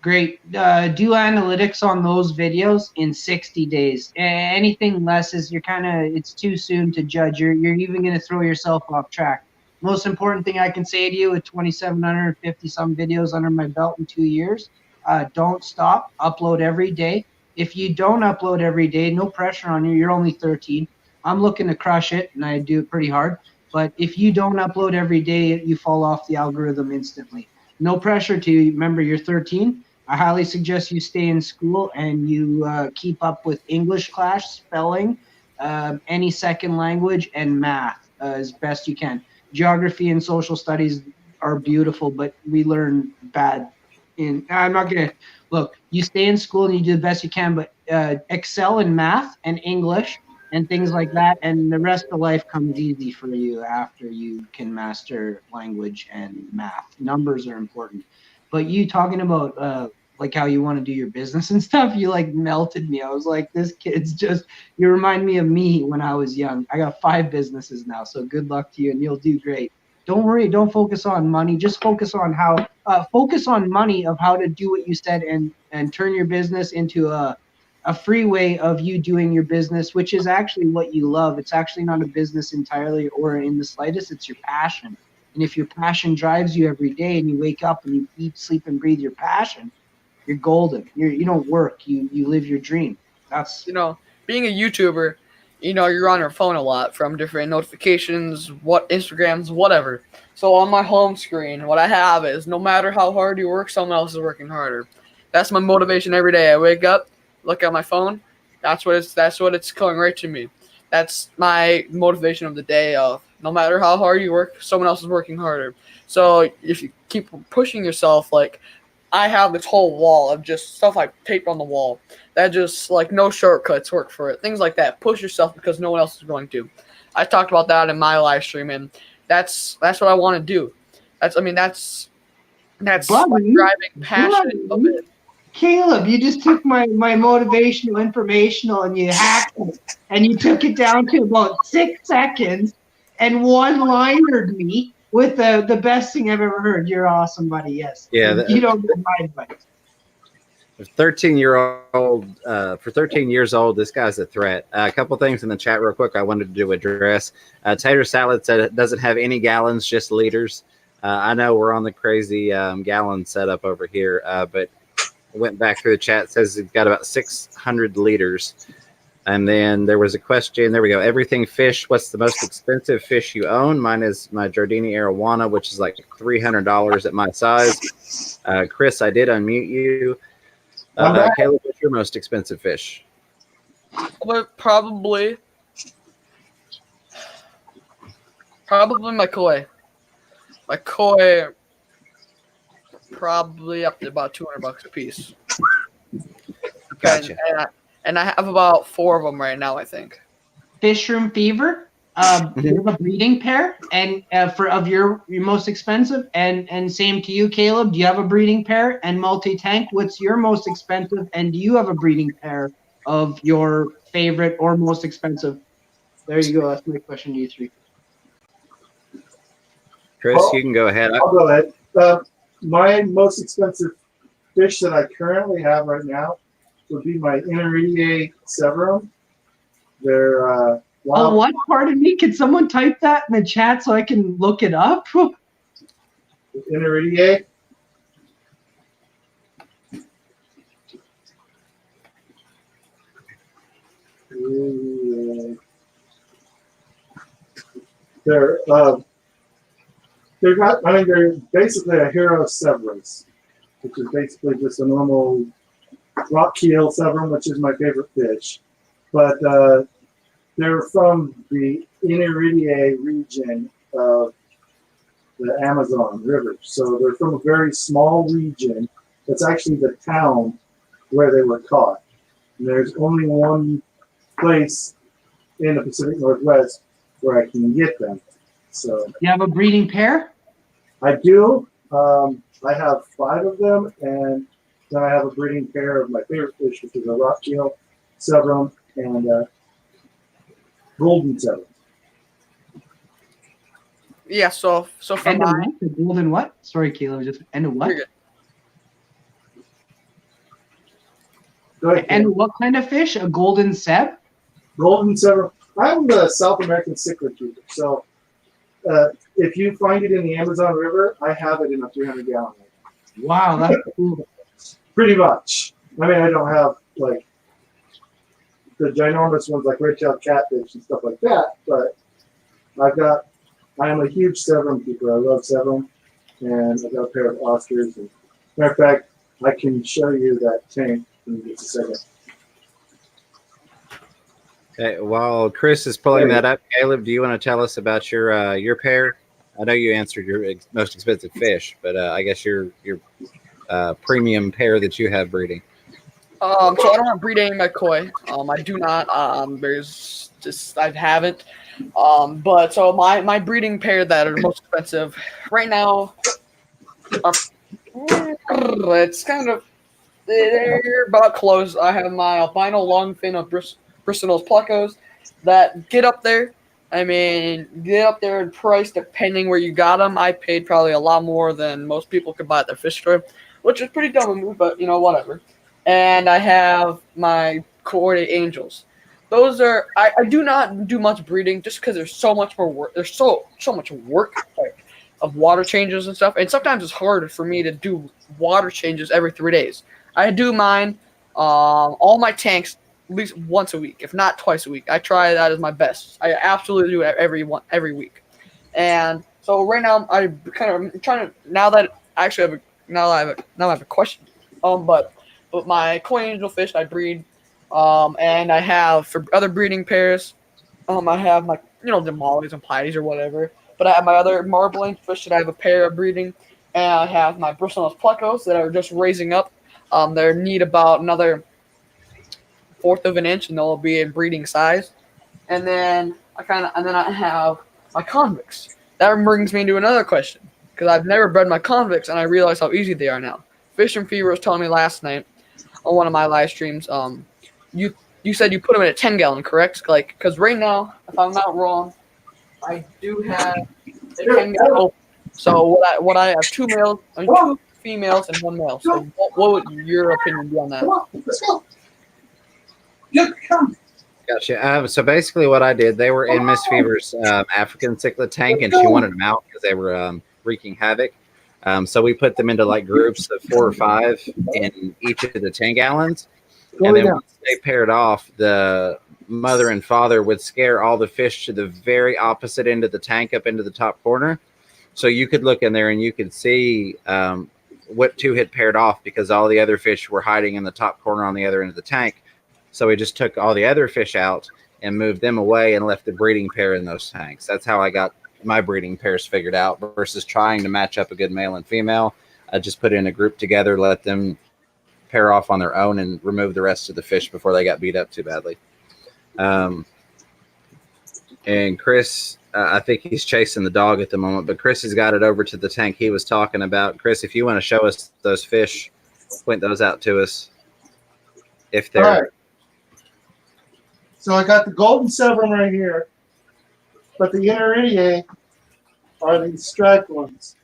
Great. Do analytics on those videos in 60 days. Anything less is it's too soon to judge. You're even going to throw yourself off track. Most important thing I can say to you, with 2,750 some videos under my belt in 2 years, don't stop. Upload every day. If you don't upload every day, no pressure on you. You're only 13. I'm looking to crush it, and I do it pretty hard. But if you don't upload every day, you fall off the algorithm instantly. No pressure to you. Remember, you're 13. I highly suggest you stay in school and you keep up with English class, spelling, any second language, and math as best you can. Geography and social studies are beautiful, but we learn bad. I'm not going to look. You stay in school and you do the best you can, but excel in math and English and things like that, and the rest of life comes easy for you after you can master language and math. Numbers are important. But you talking about like how you want to do your business and stuff, you like melted me. I was like, this kid's you remind me of me when I was young. I got 5 businesses now, so good luck to you, and you'll do great. Don't worry. Don't focus on money. Just focus on money of how to do what you said and turn your business into a free way of you doing your business, which is actually what you love. It's actually not a business entirely or in the slightest. It's your passion. And if your passion drives you every day and you wake up and you eat, sleep, and breathe your passion, you're golden. You don't work. You live your dream. That's being a YouTuber. You're on your phone a lot from different notifications, Instagrams, whatever. So on my home screen, what I have is no matter how hard you work, someone else is working harder. That's my motivation every day. I wake up, look at my phone. That's what it's going right to me. That's my motivation of the day. Of no matter how hard you work, someone else is working harder. So if you keep pushing yourself, like I have this whole wall of just stuff I taped on the wall that just like no shortcuts work for it. Things like that. Push yourself because no one else is going to. I talked about that in my live stream, and that's what I want to do. That's Buddy, my driving passion of it. Caleb, you just took my motivational, informational, and you hacked it, and you took it down to about 6 seconds, and one-linered me with the best thing I've ever heard. You're awesome, buddy. Yes. Yeah, You don't get my advice. 13-year-old for 13 years old, this guy's a threat. A couple things in the chat real quick I wanted to address. Tater Salad said it doesn't have any gallons, just liters. I know we're on the crazy gallon setup over here, but I went back through the chat. It says it's got about 600 liters. And then there was a question. There we go. Everything fish. What's the most expensive fish you own? Mine is my Giardini arowana, which is like $300 at my size. Chris, I did unmute you. Caleb, what's your most expensive fish? Well, probably my koi. My koi probably up to about $200 a piece. Gotcha. And I have about 4 of them right now, I think. Fish Room Fever. You have a breeding pair, and of your most expensive, and same to you, Caleb. Do you have a breeding pair? And multi-tank, what's your most expensive? And do you have a breeding pair of your favorite or most expensive? There you go. That's my question to you three. Chris, you can go ahead. I'll go ahead. My most expensive fish that I currently have right now would be my Interidae severum. They're Oh, what? Pardon me? Can someone type that in the chat so I can look it up? Interidae. They're basically a hero severus, which is basically just a normal rock keel severum, which is my favorite fish. But they're from the Interidae region of the Amazon River. So they're from a very small region. It's actually the town where they were caught. And there's only one place in the Pacific Northwest where I can get them. So you have a breeding pair? I do. I have 5 of them, and then I have a breeding pair of my favorite fish, which is a rock keel severum and golden severum. Yeah, so for And mine, the golden what? Sorry, Caleb. Just and what? Go ahead, and what kind of fish? A golden seb? Golden severum. I'm the South American cichlid keeper, so if you find it in the Amazon River, I have it in a 300-gallon. Wow, that's cool. Pretty much. I mean, I don't have like the ginormous ones like red-tailed catfish and stuff like that, but I am a huge severum keeper. I love severum, and I've got a pair of Oscars. And, matter of fact, I can show you that tank in just a second. Okay, while Chris is pulling that up, Caleb, do you want to tell us about your pair? I know you answered your most expensive fish, but I guess your premium pair that you have breeding. So I don't have breed any of my koi. I do not. I haven't. But so my breeding pair that are the most expensive right now are it's kind of they're about close. I have my albino longfin of Bristol's Pluckos that get up there. I mean, get up there in price depending where you got them. I paid probably a lot more than most people could buy at their fish store, which is pretty dumb of me, but whatever. And I have my coordinate angels. Those are I do not do much breeding just because there's so much more work. There's so much work of water changes and stuff, and sometimes it's hard for me to do water changes every 3 days. I do mine, all my tanks at least once a week, if not twice a week. I try that as my best. I absolutely do it every week. And so right now I'm kind of trying to now that I have a question. But my koi angel fish I breed, and I have for other breeding pairs, I have my the mollies and platies or whatever. But I have my other marbling fish that I have a pair of breeding, and I have my Bristol's Pluckos that are just raising up. They need about another 1/4 of an inch, and they'll be in breeding size. And then I have my convicts. That brings me to another question. because I've never bred my convicts, and I realize how easy they are now. Fish and Fever was telling me last night on one of my live streams. You said you put them in a 10-gallon, correct? Like, because right now, if I'm not wrong, I do have a 10-gallon. So what I have two males, two females, and one male. So what would your opinion be on that? Come on, let's go. Get, come. Gotcha. So basically, what I did, they were in Miss Fever's African cichlid tank, and she wanted them out because they were wreaking havoc. So we put them into like groups of 4 or 5 in each of the 10 gallons, and then once they paired off, the mother and father would scare all the fish to the very opposite end of the tank, up into the top corner. So you could look in there and you could see what 2 had paired off because all the other fish were hiding in the top corner on the other end of the tank. So we just took all the other fish out and moved them away and left the breeding pair in those tanks. That's how I got my breeding pairs figured out versus trying to match up a good male and female. I just put in a group together, let them pair off on their own, and remove the rest of the fish before they got beat up too badly. And Chris, I think he's chasing the dog at the moment, but Chris has got it over to the tank he was talking about. Chris, if you want to show us those fish, point those out to us. If they're... All right. So I got the golden sevrum right here, but the Interidae are these striped ones.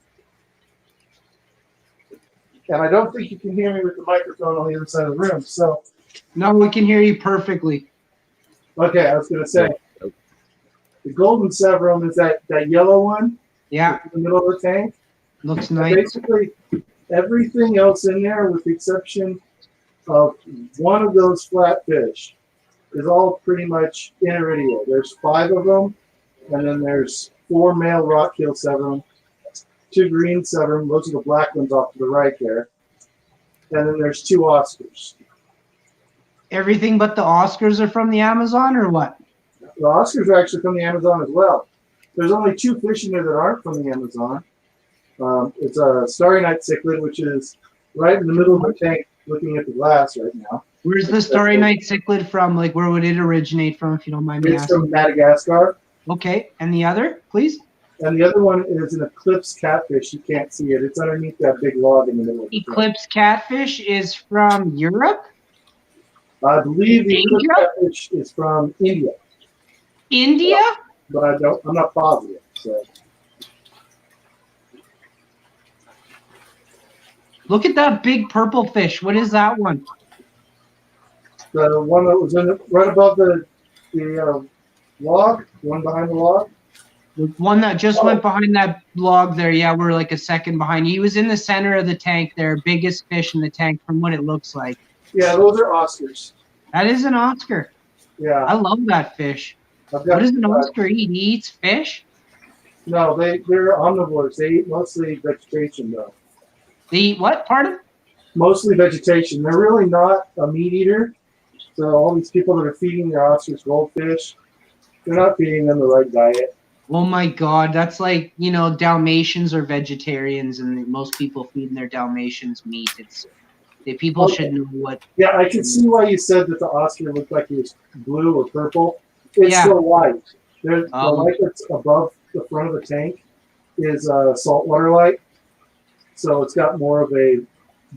And I don't think you can hear me with the microphone on the other side of the room. So, No, we can hear you perfectly. okay, I was going to say, the golden sevrum is that yellow one. Yeah. In the middle of the tank. Looks And nice. basically, everything else in there, with the exception of one of those flatfish, is all pretty much Interidae. There's 5 of them, and then there's 4 male rockkill sevrum, 2 green sevrum. Those are the black ones off to the right there. And then there's 2 Oscars. Everything but the Oscars are from the Amazon, or what? The Oscars are actually from the Amazon as well. There's only 2 fish in there that aren't from the Amazon. It's a Starry Night cichlid, which is right in the middle of the tank looking at the glass right now. Where's the Starry Night cichlid from? Like, where would it originate from, if you don't mind me It's asking? from Madagascar. Okay, and the other, please? And the other one is an eclipse catfish. You can't see it. It's underneath that big log in the middle of the tank. Eclipse catfish is from Europe? I believe the eclipse India? catfish is from India, India? but I'm not positive. So Look at that big purple fish. What is that one? the one that was right above the log, the one behind the log. The one that just went behind that log there. Yeah, we're like a second behind. He was in the center of the tank there. Biggest fish in the tank from what it looks like. Yeah, those are Oscars. That is an Oscar. Yeah. I love that fish. I've got, What does an Oscar eat? He eats fish? No, they're omnivores. They eat mostly vegetation, though. They eat what? Pardon? Mostly vegetation. They're really not a meat eater. So all these people that are feeding their Oscars goldfish, they're not feeding them the right diet. Oh my God, that's like, you know, Dalmatians are vegetarians, and most people feeding their Dalmatians meat. People should know what. Yeah, I can see why you said that the Oscar looked like it was blue or purple. It's still white. The light that's above the front of the tank is saltwater light, so it's got more of a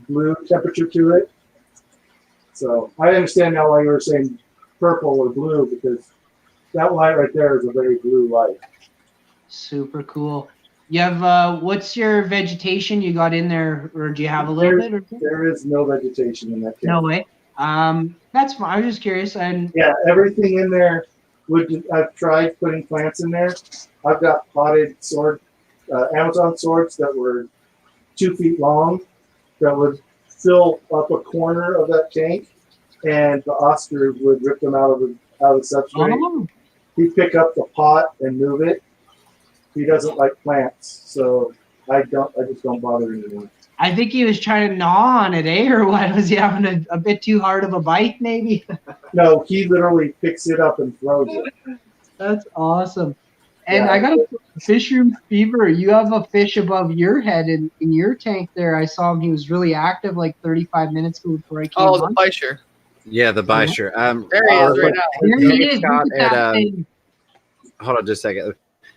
blue temperature to it. So I understand now why you were saying purple or blue, because that light right there is a very blue light. Super cool. You have what's your vegetation you got in there, or do you have a little bit? Or there is no vegetation in that tank. No way. That's fine. I was just curious. And yeah, everything in there. I've tried putting plants in there. I've got potted Amazon swords that were 2 feet long that would fill up a corner of that tank, and the Oscar would rip them out of the substrate. oh, He'd pick up the pot and move it. He doesn't like plants, so I just don't bother anymore. I think he was trying to gnaw on it, eh? Or what? Was he having a bit too hard of a bite, maybe? No, he literally picks it up and throws it. That's awesome. And Yeah. I got a fish room fever. You have a fish above your head in your tank there. I saw him. He was really active like 35 minutes ago before I came Oh, the on. Fisher. Yeah, the Bisher. There he is right now. There he is. Scott Look at that at, thing. hold on just a second.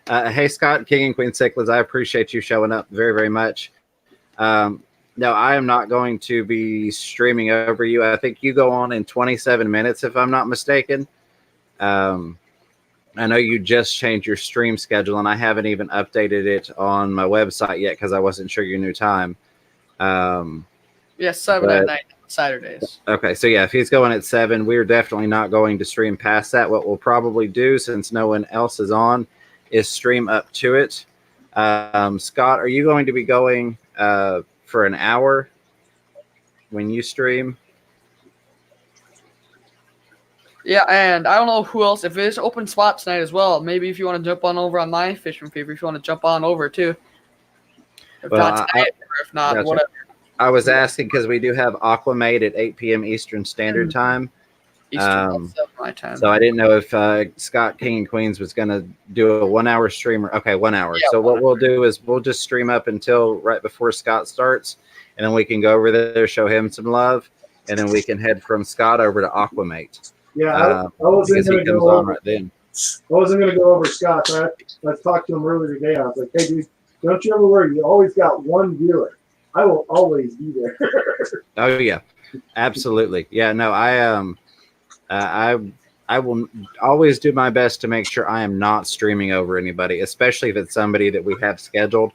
Hey, Scott, King and Queen Cichlids, I appreciate you showing up very, very much. No, I am not going to be streaming over you. I think you go on in 27 minutes, if I'm not mistaken. I know you just changed your stream schedule, and I haven't even updated it on my website yet because I wasn't sure your new time. Yeah, 7 at night, Saturdays. Okay, so yeah, if he's going at 7, we're definitely not going to stream past that. What we'll probably do, since no one else is on, is stream up to it. Scott, are you going to be going for an hour when you stream? Yeah, and I don't know who else. If it's open spot tonight as well, maybe if you want to jump on over on my Fishing Fever, if you want to jump on over too. If Well, not tonight, or if not, gotcha. whatever. I was asking because we do have Aquamate at 8 p.m. Eastern Standard Time. Eastern, my time. So I didn't know if Scott King and Queens was going to do a 1 hour stream. Okay, 1 hour. Yeah, so what we'll do is we'll just stream up until right before Scott starts, and then we can go over there, show him some love, and then we can head from Scott over to Aquamate. Yeah, I wasn't going to go over. Right then. I wasn't going to go over Scott. I talked to him earlier today. I was like, "Hey, dude, don't you ever worry. You always got one viewer. I will always be there." Oh yeah, absolutely. Yeah, no, I will always do my best to make sure I am not streaming over anybody, especially if it's somebody that we have scheduled.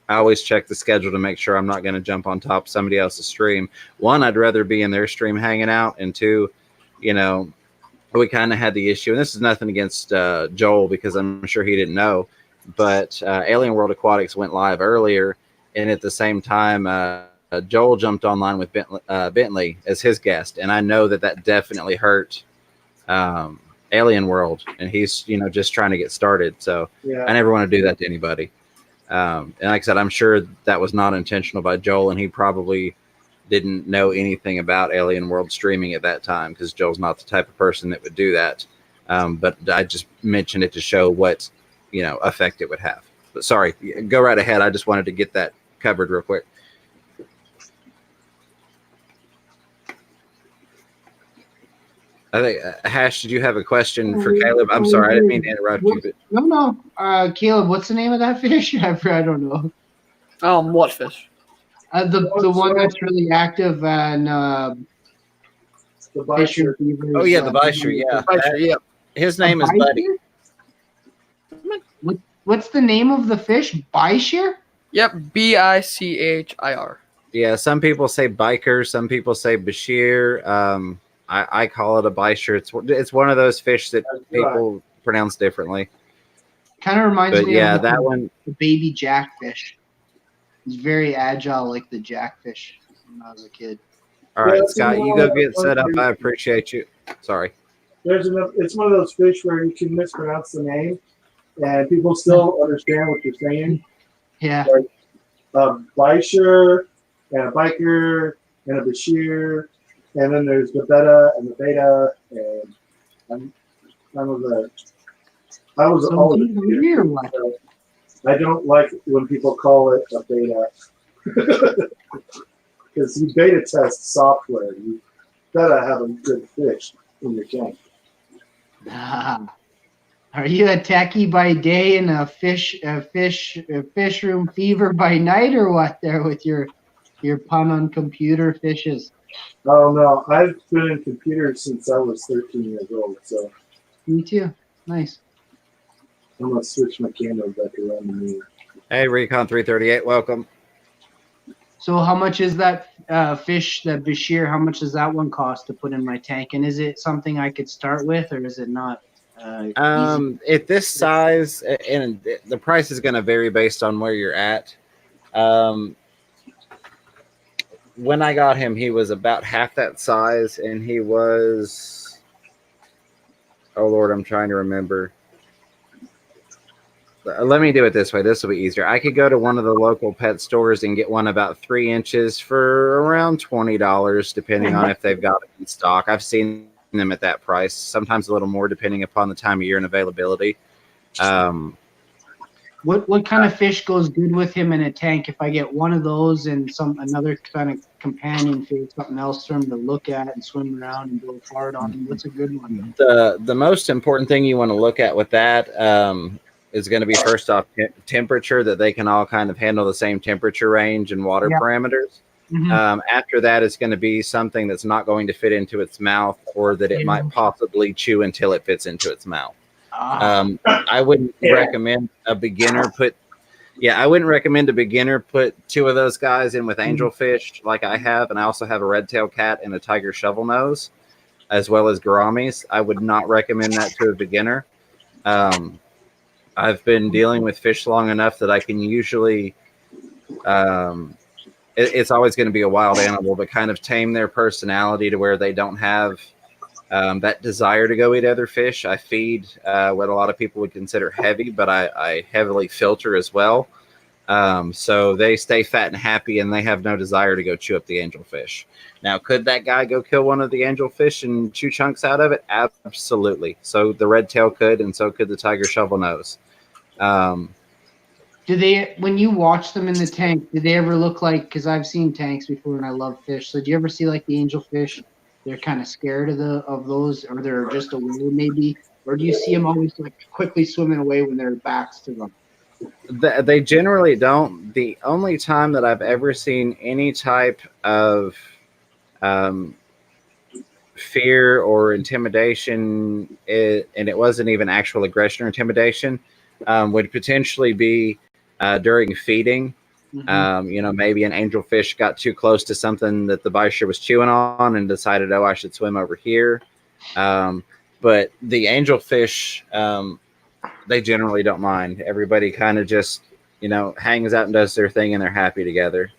I always check the schedule to make sure I'm not going to jump on top of somebody else's stream. One, I'd rather be in their stream hanging out, and two, we kind of had the issue, and this is nothing against Joel because I'm sure he didn't know, but Alien World Aquatics went live earlier, and at the same time, Joel jumped online with Bentley as his guest, and I know that definitely hurt Alien World, and he's just trying to get started. So yeah. I never want to do that to anybody. And like I said, I'm sure that was not intentional by Joel, and he probably didn't know anything about Alien World streaming at that time because Joel's not the type of person that would do that. But I just mentioned it to show what effect it would have. But sorry, go right ahead. I just wanted to get that covered real quick. I think Hash, did you have a question for Caleb? I'm sorry, I didn't mean to interrupt you. But No. Caleb, what's the name of that fish? I don't know. What fish? The one that's really active and the Bisher. Oh yeah, the Bisher. Yeah, yeah. His name is Buddy. What's the name of the fish? Bisher? Yep, Bichir. Yeah, some people say biker, some people say Bashir. I call it a Bisher. It's one of those fish that people pronounce differently. Kind of reminds me of that one, the baby jackfish. He's very agile like the jackfish when I was a kid. All right, Scott, you go get set up. I appreciate you. Sorry. It's one of those fish where you can mispronounce the name, and people still understand what you're saying. Yeah. Like a Bisher and a biker and a Bashir, and then there's the beta and the beta, and I was always weird. I don't like when people call it a beta because you beta test software. You gotta have a good fish in your tank. Are you a techie by day and a fish room fever by night, or what? There with your pun on computer fishes. Oh no, I've been in computers since I was 13 years old. So me too. Nice. I'm gonna switch my camera back around to me. Hey, Recon 338, welcome. So how much is that fish, that Bashir? How much does that one cost to put in my tank? And is it something I could start with, or is it not? At this size, and the price is going to vary based on where you're at. When I got him, he was about half that size, and he was, oh Lord, I'm trying to remember. Let me do it this way. This will be easier. I could go to one of the local pet stores and get one about 3 inches for around $20, depending on if they've got it in stock. I've seen them at that price, sometimes a little more depending upon the time of year and availability. What kind of fish goes good with him in a tank? If I get one of those and another kind of companion fish, something else for him to look at and swim around and go hard on him, what's a good one? The most important thing you want to look at with that, is going to be first off temperature, that they can all kind of handle the same temperature range and water parameters. After that, it's going to be something that's not going to fit into its mouth, or that it might possibly chew until it fits into its mouth. I wouldn't recommend a beginner put. Yeah, I wouldn't recommend a beginner put 2 of those guys in with angelfish like I have, and I also have a red-tailed cat and a tiger shovelnose, as well as gouramis. I would not recommend that to a beginner. I've been dealing with fish long enough that I can usually. It's always going to be a wild animal, but kind of tame their personality to where they don't have that desire to go eat other fish. I feed what a lot of people would consider heavy, but I heavily filter as well. So they stay fat and happy, and they have no desire to go chew up the angelfish. Now, could that guy go kill one of the angelfish and chew chunks out of it? Absolutely. So the red tail could, and so could the tiger shovelnose. Do they, when you watch them in the tank, do they ever look like, because I've seen tanks before and I love fish, so do you ever see like the angelfish, they're kind of scared of those, or they're just aware maybe, or do you see them always like quickly swimming away when their backs to them? They generally don't. The only time that I've ever seen any type of fear or intimidation, and it wasn't even actual aggression or intimidation, would potentially be during feeding. Maybe an angelfish got too close to something that the bisher was chewing on and decided, oh, I should swim over here. But the angelfish, they generally don't mind. Everybody kind of just, hangs out and does their thing, and they're happy together.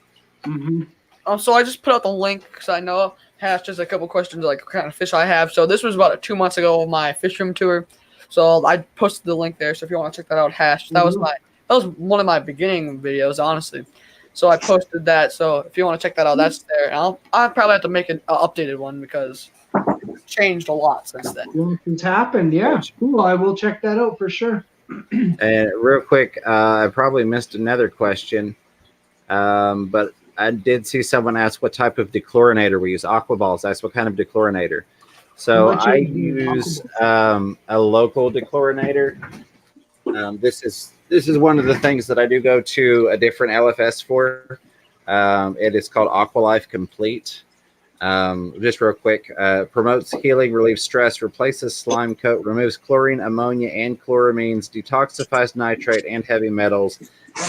So I just put out the link because I know Hash just a couple questions like what kind of fish I have. So this was about 2 months ago of my fish room tour. So I posted the link there. So if you want to check that out, Hash, that was one of my beginning videos, honestly. So I posted that. So if you want to check that out, that's there. And I'll probably have to make an updated one because it's changed a lot since then. It's happened, yeah. Cool. I will check that out for sure. And real quick, I probably missed another question, but I did see someone ask what type of dechlorinator we use. Aquaballs. That's what kind of dechlorinator. So I use a local dechlorinator. This is one of the things that I do go to a different LFS for. It is called Aqualife Complete. Just real quick, promotes healing, relieves stress, replaces slime coat, removes chlorine, ammonia, and chloramines, detoxifies nitrate and heavy metals,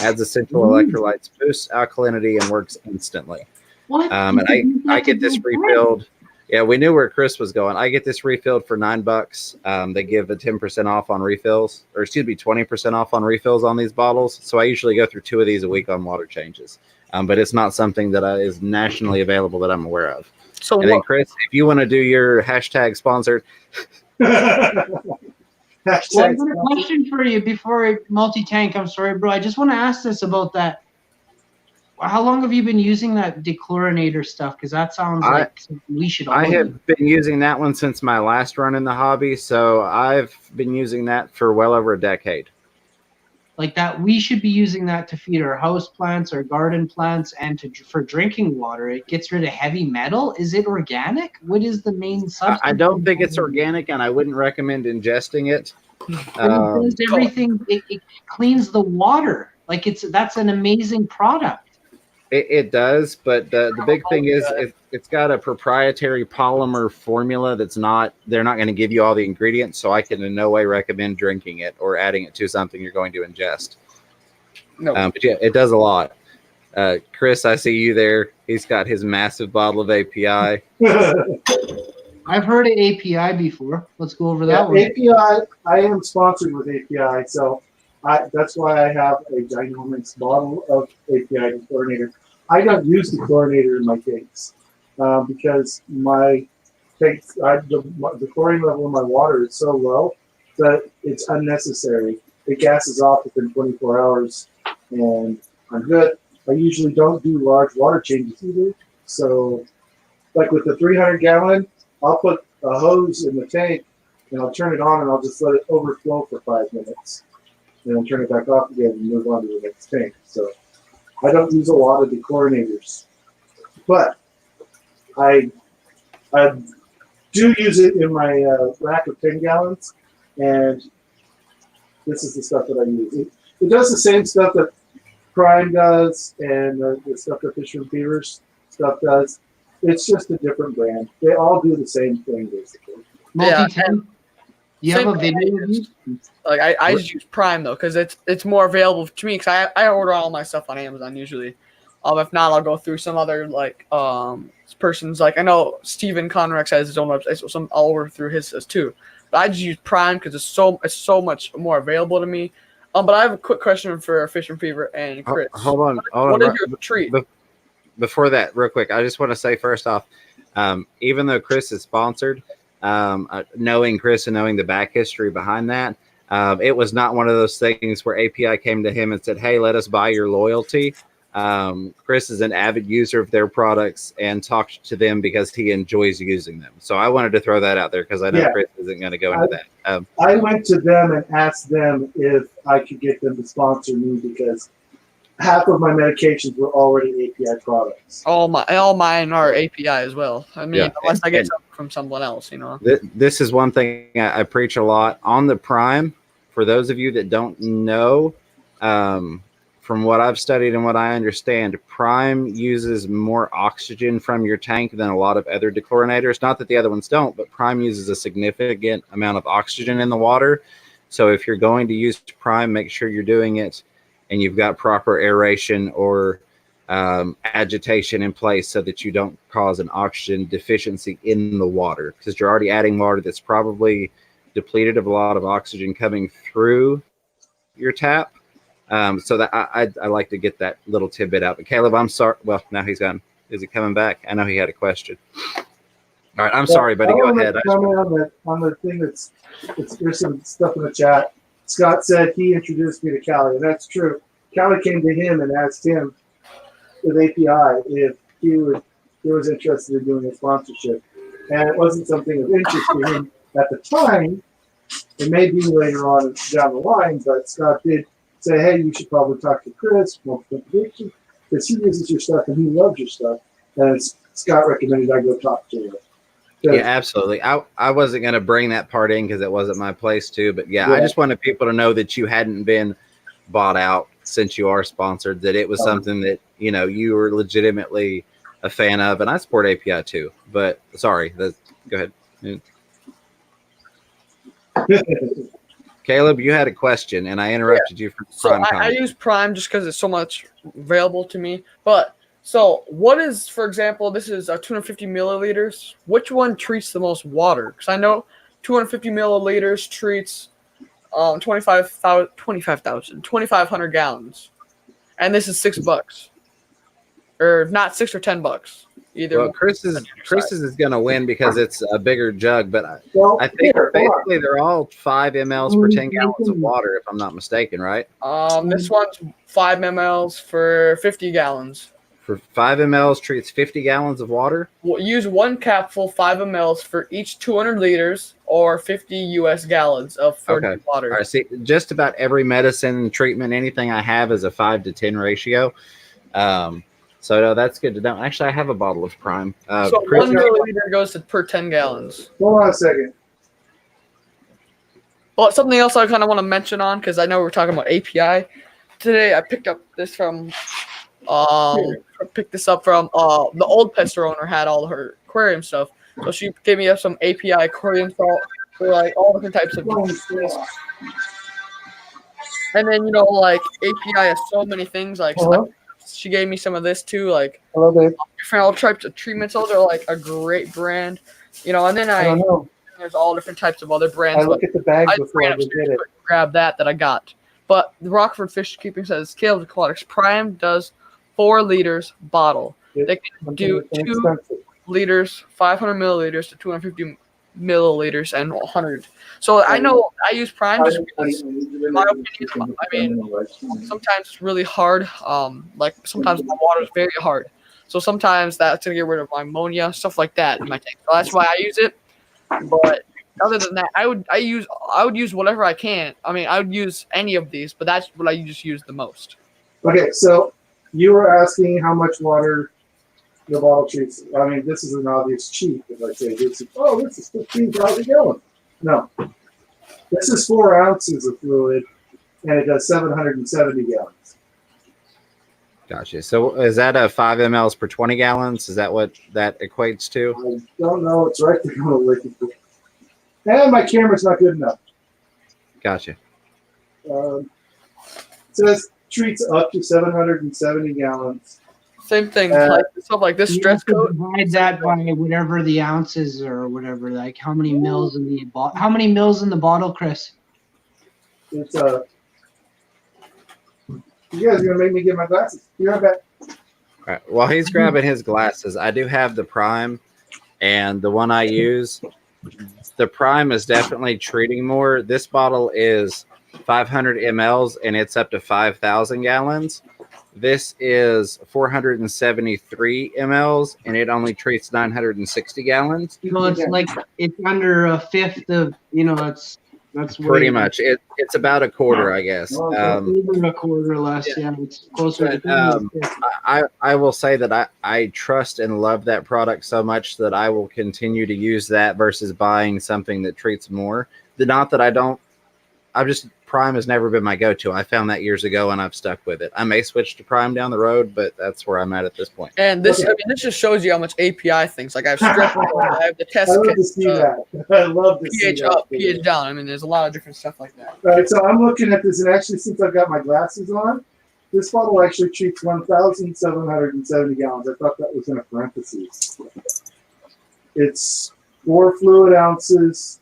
adds essential electrolytes, boosts alkalinity, and works instantly. And I get this refilled. Yeah, we knew where Chris was going. I get this refilled for $9. They give a 10% off on refills, or 20% off on refills on these bottles. So I usually go through 2 of these a week on water changes. But it's not something that is nationally available that I'm aware of. So, and then Chris, if you want to do your hashtag sponsored. Well, I've got a question for you before multi-tank. I'm sorry, bro. I just want to ask this about that. How long have you been using that dechlorinator stuff? Because that sounds like we should all I have been using that one since my last run in the hobby. So I've been using that for well over a decade. Like that, we should be using that to feed our house plants, our garden plants, and for drinking water. It gets rid of heavy metal. Is it organic? What is the main substance? I don't think it's organic, and I wouldn't recommend ingesting it. It does everything. It cleans the water. Like that's an amazing product. It does, but the big thing is it's got a proprietary polymer formula they're not going to give you all the ingredients, so I can in no way recommend drinking it or adding it to something you're going to ingest. No. But yeah, it does a lot. Chris, I see you there. He's got his massive bottle of API. I've heard of API before. Let's go over that one. API, I am sponsored with API, so that's why I have a ginormous bottle of API dechlorinator. I don't use the chlorinator in my tanks because my tanks, the chlorine level in my water is so low that it's unnecessary. It gases off within 24 hours, and I'm good. I usually don't do large water changes either. So, like with the 300 gallon, I'll put a hose in the tank and I'll turn it on and I'll just let it overflow for 5 minutes. And then turn it back off again and move on to the next tank. So I don't use a lot of dechlorinators, but I do use it in my rack of 10 gallons, and this is the stuff that I use. It does the same stuff that Prime does and the stuff that Fisher Beavers stuff does. It's just a different brand. They all do the same thing basically. Multi-tank. You have Same a video thing. of you? Like I just use Prime though, because it's more available to me. Because I order all my stuff on Amazon usually. If not, I'll go through some other person's. Like I know Steven Conrex has his own website, so I'll order through his too. But I just use Prime because it's so much more available to me. But I have a quick question for Fish and Fever and Chris. Hold on. What is your treat? Before that, real quick, I just want to say first off, even though Chris is sponsored, knowing Chris and knowing the back history behind that, it was not one of those things where API came to him and said, "Hey, let us buy your loyalty." Chris is an avid user of their products and talked to them because he enjoys using them. So I wanted to throw that out there because I know Chris isn't going to go into that. I went to them and asked them if I could get them to sponsor me because half of my medications were already API products. All mine are API as well. I mean, unless I get something from someone else, you know. This is one thing I preach a lot on the Prime. For those of you that don't know, from what I've studied and what I understand, Prime uses more oxygen from your tank than a lot of other dechlorinators. Not that the other ones don't, but Prime uses a significant amount of oxygen in the water. So if you're going to use Prime, make sure you're doing it and you've got proper aeration or agitation in place so that you don't cause an oxygen deficiency in the water, because you're already adding water that's probably depleted of a lot of oxygen coming through your tap. So that I like to get that little tidbit out. But Caleb, I'm sorry. Well, now he's gone. Is he coming back? I know he had a question. All right, I'm sorry, buddy. Go ahead. On the thing there's some stuff in the chat. Scott said he introduced me to Callie, and that's true. Callie came to him and asked him with API if he was interested in doing a sponsorship, and it wasn't something of interest to him at the time. It may be later on down the line, but Scott did say, "Hey, you should probably talk to Chris because he uses your stuff and he loves your stuff." And Scott recommended I go talk to him. Yeah, absolutely. I wasn't going to bring that part in because it wasn't my place to, but yeah, I just wanted people to know that you hadn't been bought out since you are sponsored, that it was something that, you know, you were legitimately a fan of, and I support API too, but sorry, go ahead. Caleb, you had a question and I interrupted you for Prime. So I use Prime just because it's so much available to me, but so what is, for example, this is 250 milliliters. Which one treats the most water? Because I know 250 milliliters treats 2,500 gallons. And this is $6. Or not $6 or $10. Either. Well, Chris's is going to win because it's a bigger jug, but I think basically they're all 5 mLs per 10 gallons of water, if I'm not mistaken, right? This one's 5 mLs for 50 gallons. For 5 mLs treats 50 gallons of water? We'll use one capsule, 5 mLs for each 200 liters or 50 US gallons of water. All right, see, just about every medicine, treatment, anything I have is a 5 to 10 ratio. So no, that's good to know. Actually, I have a bottle of Prime. So 1 milliliter goes to per 10 gallons. Hold on a second. Well, something else I kind of want to mention on, because I know we're talking about API. Today, I picked up this from... picked this up from the old pet store owner had all her aquarium stuff, so she gave me some API aquarium salt for like all different types of things. And then, you know, like API has so many things, like she gave me some of this too, like different all types of treatments. Those are like a great brand, you know. And then there's all different types of other brands. I look at the bag before I did it. Grab that I got. But the Rockford Fish Keeping says Caleb's Aquatics Prime does 4 liters bottle. They can do 2 liters, 500 milliliters to 250 milliliters, and 100. So I know I use Prime just because, in my opinion, I mean, sometimes it's really hard. Like sometimes my water is very hard. So sometimes that's gonna get rid of my ammonia, stuff like that in my tank. So that's why I use it. But other than that, I would use whatever I can. I mean, I would use any of these, but that's what I just use the most. Okay, so you were asking how much water the bottle treats. I mean, this is an obvious cheat. If I say this is 15,000 gallons. No, this is 4 ounces of fluid and it does 770 gallons. Gotcha. So is that a 5 mLs per 20 gallons? Is that what that equates to? I don't know. It's right there on the liquid. And my camera's not good enough. Gotcha. It says treats up to 770 gallons. Same thing, like stuff like this You stress have to coat. divide that by whatever the ounces or whatever, like how many mils in the bottle. How many mils in the bottle, Chris? It's you guys are gonna make me get my glasses. Be right back. All right. While he's grabbing his glasses, I do have the Prime, and the one I use, the Prime is definitely treating more. This bottle is 500 mLs, and it's up to 5,000 gallons. This is 473 mLs, and it only treats 960 gallons. You know, it's like it's under a fifth of, you know, that's Pretty much. It's about a quarter, I guess. Even a quarter less. Yeah, it's closer to. I will say that I trust and love that product so much that I will continue to use that versus buying something that treats more. Not that I don't. Prime has never been my go-to. I found that years ago, and I've stuck with it. I may switch to Prime down the road, but that's where I'm at this point. And this, I mean, this just shows you how much API things. Like I have stress, I have the test I love to kit, see that. I love to see pH that. up, pH down. I mean, there's a lot of different stuff like that. All right, so I'm looking at this, and actually, since I've got my glasses on, this bottle actually treats 1,770 gallons. I thought that was in a parentheses. It's 4 fluid ounces,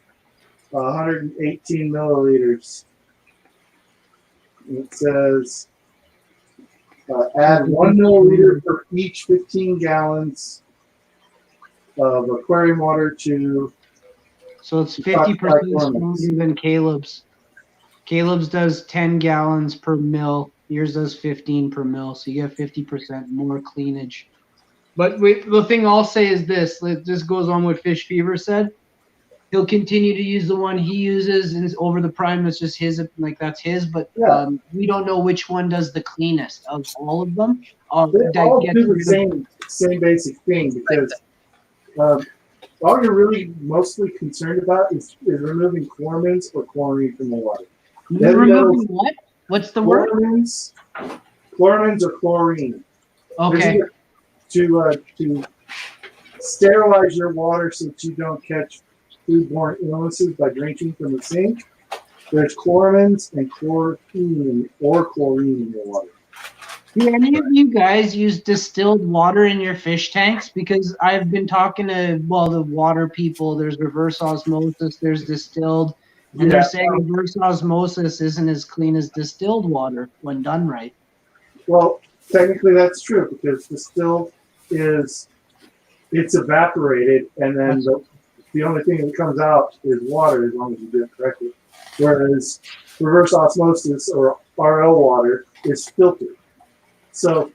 118 milliliters. It says add 1 milliliter for each 15 gallons of aquarium water to. So it's 50% stronger than Caleb's. Caleb's does 10 gallons per mil. Yours does 15 per mil. So you get 50% more cleanage. But the thing I'll say is this. This goes on what Fish Fever said. He'll continue to use the one he uses, and over the Prime, that's just his, like that's his. But we don't know which one does the cleanest of all of them. They all do the same basic thing, because all you're really mostly concerned about is removing chloramines or chlorine from the water. Removing what? What's the word? Chloramines or chlorine. Okay. To sterilize your water so that you don't catch foodborne illnesses by drinking from the sink. There's chloramines and chlorine in your water. Do any of you guys use distilled water in your fish tanks? Because I've been talking to, the water people. There's reverse osmosis, there's distilled, and they're saying reverse osmosis isn't as clean as distilled water when done right. Well, technically that's true, because distilled it's evaporated, and then the only thing that comes out is water, as long as you do it correctly. Whereas reverse osmosis or RO water is filtered. So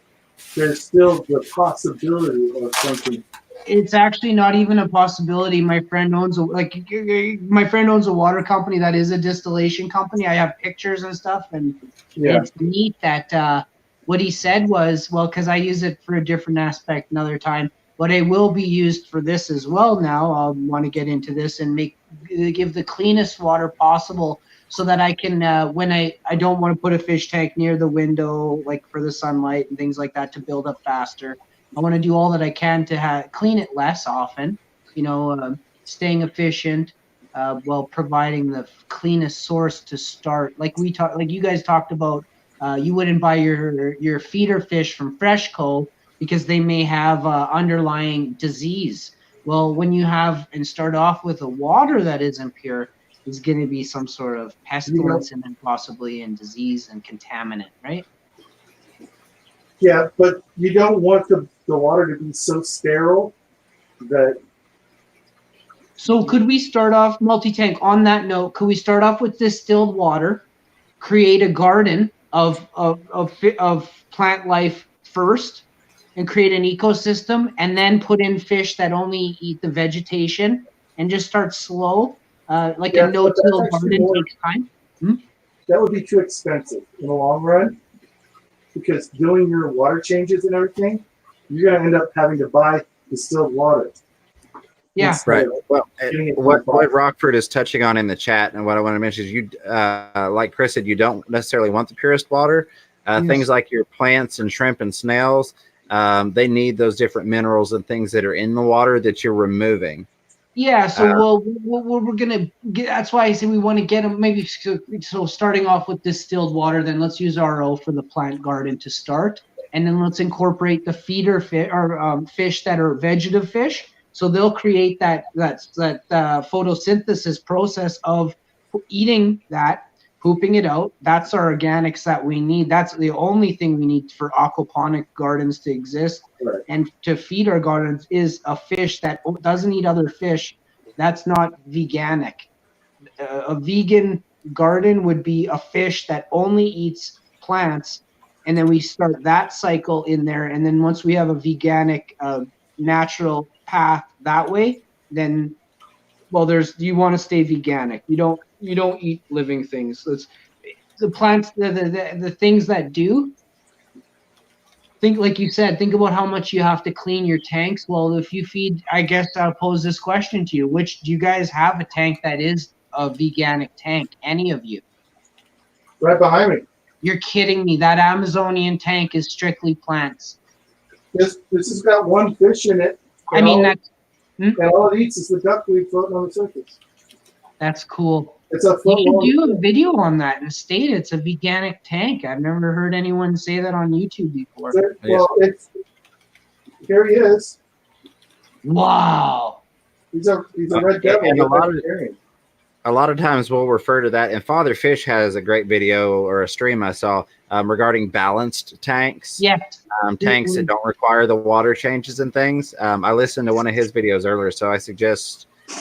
there's still the possibility of something. It's actually not even a possibility. My friend owns a water company that is a distillation company. I have pictures and stuff, and it's neat that what he said was, because I use it for a different aspect another time, but it will be used for this as well now. I want to get into this and give the cleanest water possible, so that I can, when I don't want to put a fish tank near the window, like for the sunlight and things like that, to build up faster. I want to do all that I can to clean it less often, staying efficient, while providing the cleanest source to start. Like you guys talked about, you wouldn't buy your feeder fish from Freshco because they may have underlying disease. Well, when you start off with a water that is impure, is going to be some sort of pestilence and then possibly in disease and contaminant, right? Yeah, but you don't want the water to be so sterile that. So could we start off, multi-tank, on that note, could we start off with distilled water, create a garden of plant life first, and create an ecosystem, and then put in fish that only eat the vegetation, and just start slow? A no-till garden takes time. That would be too expensive in the long run, because doing your water changes and everything, you're going to end up having to buy distilled water. Yeah. Right. Well, Getting it what Rockford is touching on in the chat, and what I want to mention is you, like Chris said, you don't necessarily want the purest water. Yes. Things like your plants and shrimp and snails, they need those different minerals and things that are in the water that you're removing. Yeah, so we're gonna get. That's why I say we want to get them. Maybe so. Starting off with distilled water, then let's use RO for the plant garden to start, and then let's incorporate the feeder fish or fish that are vegetative fish. So they'll create that photosynthesis process of eating that, pooping it out. That's our organics that we need. That's the only thing we need for aquaponic gardens to exist. Right. And to feed our gardens is a fish that doesn't eat other fish. That's not veganic. A vegan garden would be a fish that only eats plants, and then we start that cycle in there. And then once we have a veganic, natural path that way, then you want to stay veganic. You don't eat living things. It's the plants, the things that do. Think, like you said, think about how much you have to clean your tanks. Well, if you feed, I guess I'll pose this question to you. Do you guys have a tank that is a veganic tank? Any of you? Right behind me. You're kidding me. That Amazonian tank is strictly plants. This has got one fish in it. I mean, and all it eats is the duckweed floating on the surface. That's cool. It's a You should do a video on that and state it's a veganic tank. I've never heard anyone say that on YouTube before. Well, here he is. Wow. He's a red devil. And a lot of times we'll refer to that, and Father Fish has a great video or a stream I saw regarding balanced tanks. Yes. Tanks that don't require the water changes and things. I listened to one of his videos earlier, so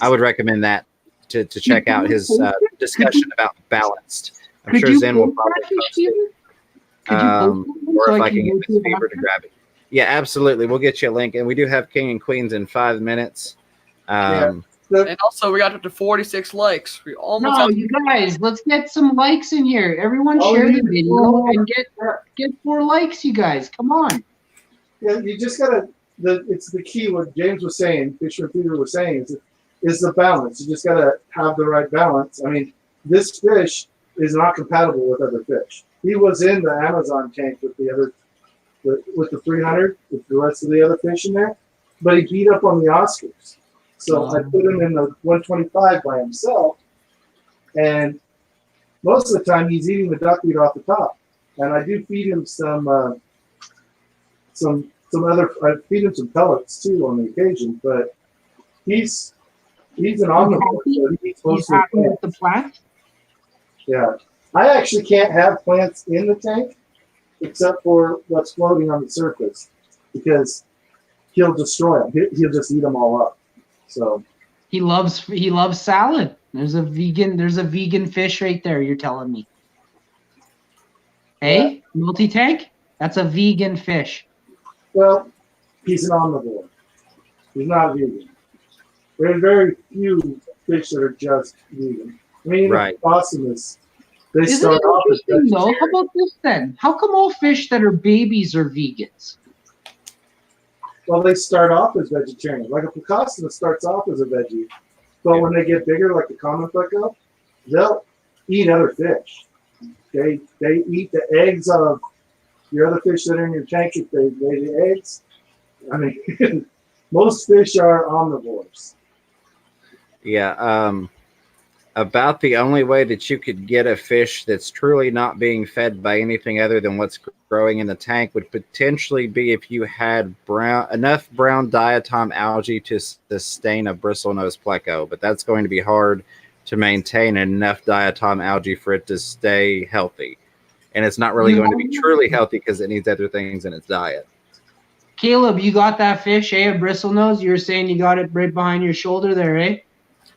I would recommend that to check out his discussion about balanced. I'm sure Zen will probably post it. Or if I can get Miss Fever to grab it. Yeah, absolutely. We'll get you a link. And we do have King and Queens in 5 minutes. And also, we got up to 46 likes. We almost. No, you guys, let's get some likes in here. Everyone share the video and get 4 likes, you guys. Come on. Yeah, you just gotta. It's the key. What James was saying, Fisher Peter was saying, is the balance. You just gotta have the right balance. I mean, this fish is not compatible with other fish. He was in the Amazon tank with the other, with the 300, with the rest of the other fish in there, but he beat up on the Oscars. So I put him in the 125 by himself, and most of the time he's eating the duckweed off the top. And I do feed him some other. I feed him some pellets too on the occasion, but he's an omnivore. So he's happy with the plant. Yeah, I actually can't have plants in the tank except for what's floating on the surface because he'll destroy them. He'll just eat them all up. So he loves salad. There's a vegan fish right there. You're telling me? Hey, yeah. Multi-tank? That's a vegan fish. Well, he's an omnivore. He's not vegan. There are very few fish that are just vegan. I mean, right. Awesomeness. They Isn't start it off as interesting though? How about this then? How come all fish that are babies are vegans? Well, they start off as vegetarian. Like a Plecostinus starts off as a veggie, but when they get bigger, like the common pleco, they'll eat other fish. They eat the eggs of your other fish that are in your tank. If they lay the eggs, I mean, most fish are omnivores. Yeah. About the only way that you could get a fish that's truly not being fed by anything other than what's growing in the tank would potentially be if you had enough brown diatom algae to sustain a bristlenose pleco, but that's going to be hard to maintain enough diatom algae for it to stay healthy. And it's not really going to be truly healthy because it needs other things in its diet. Caleb, you got that fish, a bristlenose? You were saying you got it right behind your shoulder there, eh?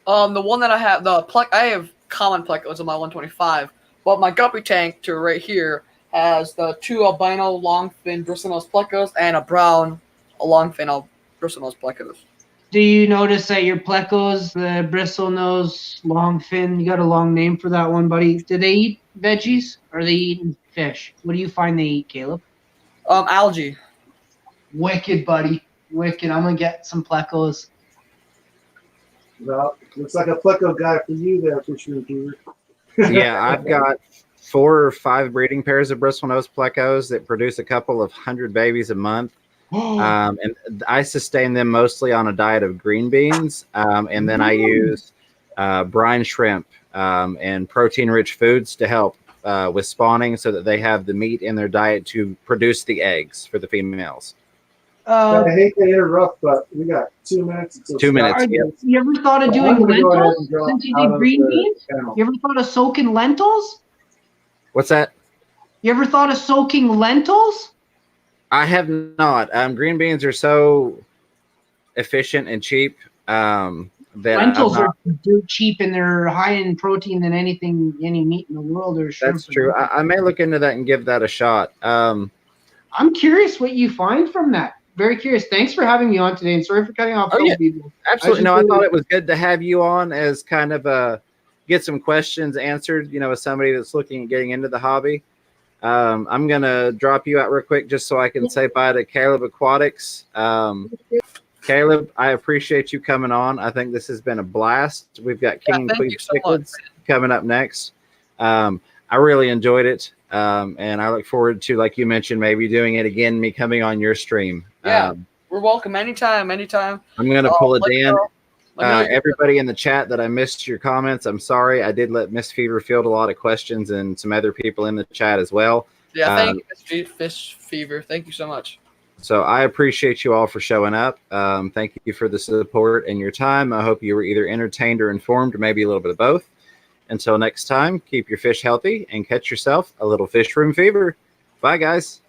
The one that I have, I have common plecos on my 125, but my guppy tank to right here has the 2 albino longfin bristlenose plecos and a brown longfin bristlenose plecos. Do you notice that your plecos, the bristlenose longfin, you got a long name for that one, buddy? Do they eat veggies or are they eating fish? What do you find they eat, Caleb? Algae. Wicked, buddy. Wicked. I'm gonna get some plecos. Well, looks like a pleco guy for you there, Fisher Peter. Yeah, I've got 4 or 5 breeding pairs of bristlenose plecos that produce a couple of 100 babies a month. And I sustain them mostly on a diet of green beans, and then I use brine shrimp and protein-rich foods to help with spawning, so that they have the meat in their diet to produce the eggs for the females. I hate to interrupt, but we got 2 minutes until 2 minutes. Yep. You ever thought of So doing I'm gonna go ahead lentils and drop since you out did of green the beans? panel. You ever thought of soaking lentils? What's that? You ever thought of soaking lentils? I have not. Green beans are so efficient and cheap that Lentils I'm are not. dirt cheap and they're high in protein than any meat in the world or shrimp. That's true. I may look into that and give that a shot. I'm curious what you find from that. Very curious. Thanks for having me on today, and sorry for cutting off Oh, yeah. people. Absolutely. No, I thought it was good to have you on as kind of get some questions answered, as somebody that's looking at getting into the hobby. I'm going to drop you out real quick just so I can say bye to Caleb Aquatics. Caleb, I appreciate you coming on. I think this has been a blast. We've got King and Queen Cichlids coming up next. I really enjoyed it. And I look forward to, like you mentioned, maybe doing it again, me coming on your stream. Yeah, we're welcome anytime. I'm going to pull a Dan. Let Everybody in the chat that I missed your comments, I'm sorry. I did let Miss Fever field a lot of questions and some other people in the chat as well. Yeah, thank you, Miss Fish Fever. Thank you so much. So I appreciate you all for showing up. Thank you for the support and your time. I hope you were either entertained or informed, or maybe a little bit of both. Until next time, keep your fish healthy and catch yourself a little fish room fever. Bye, guys.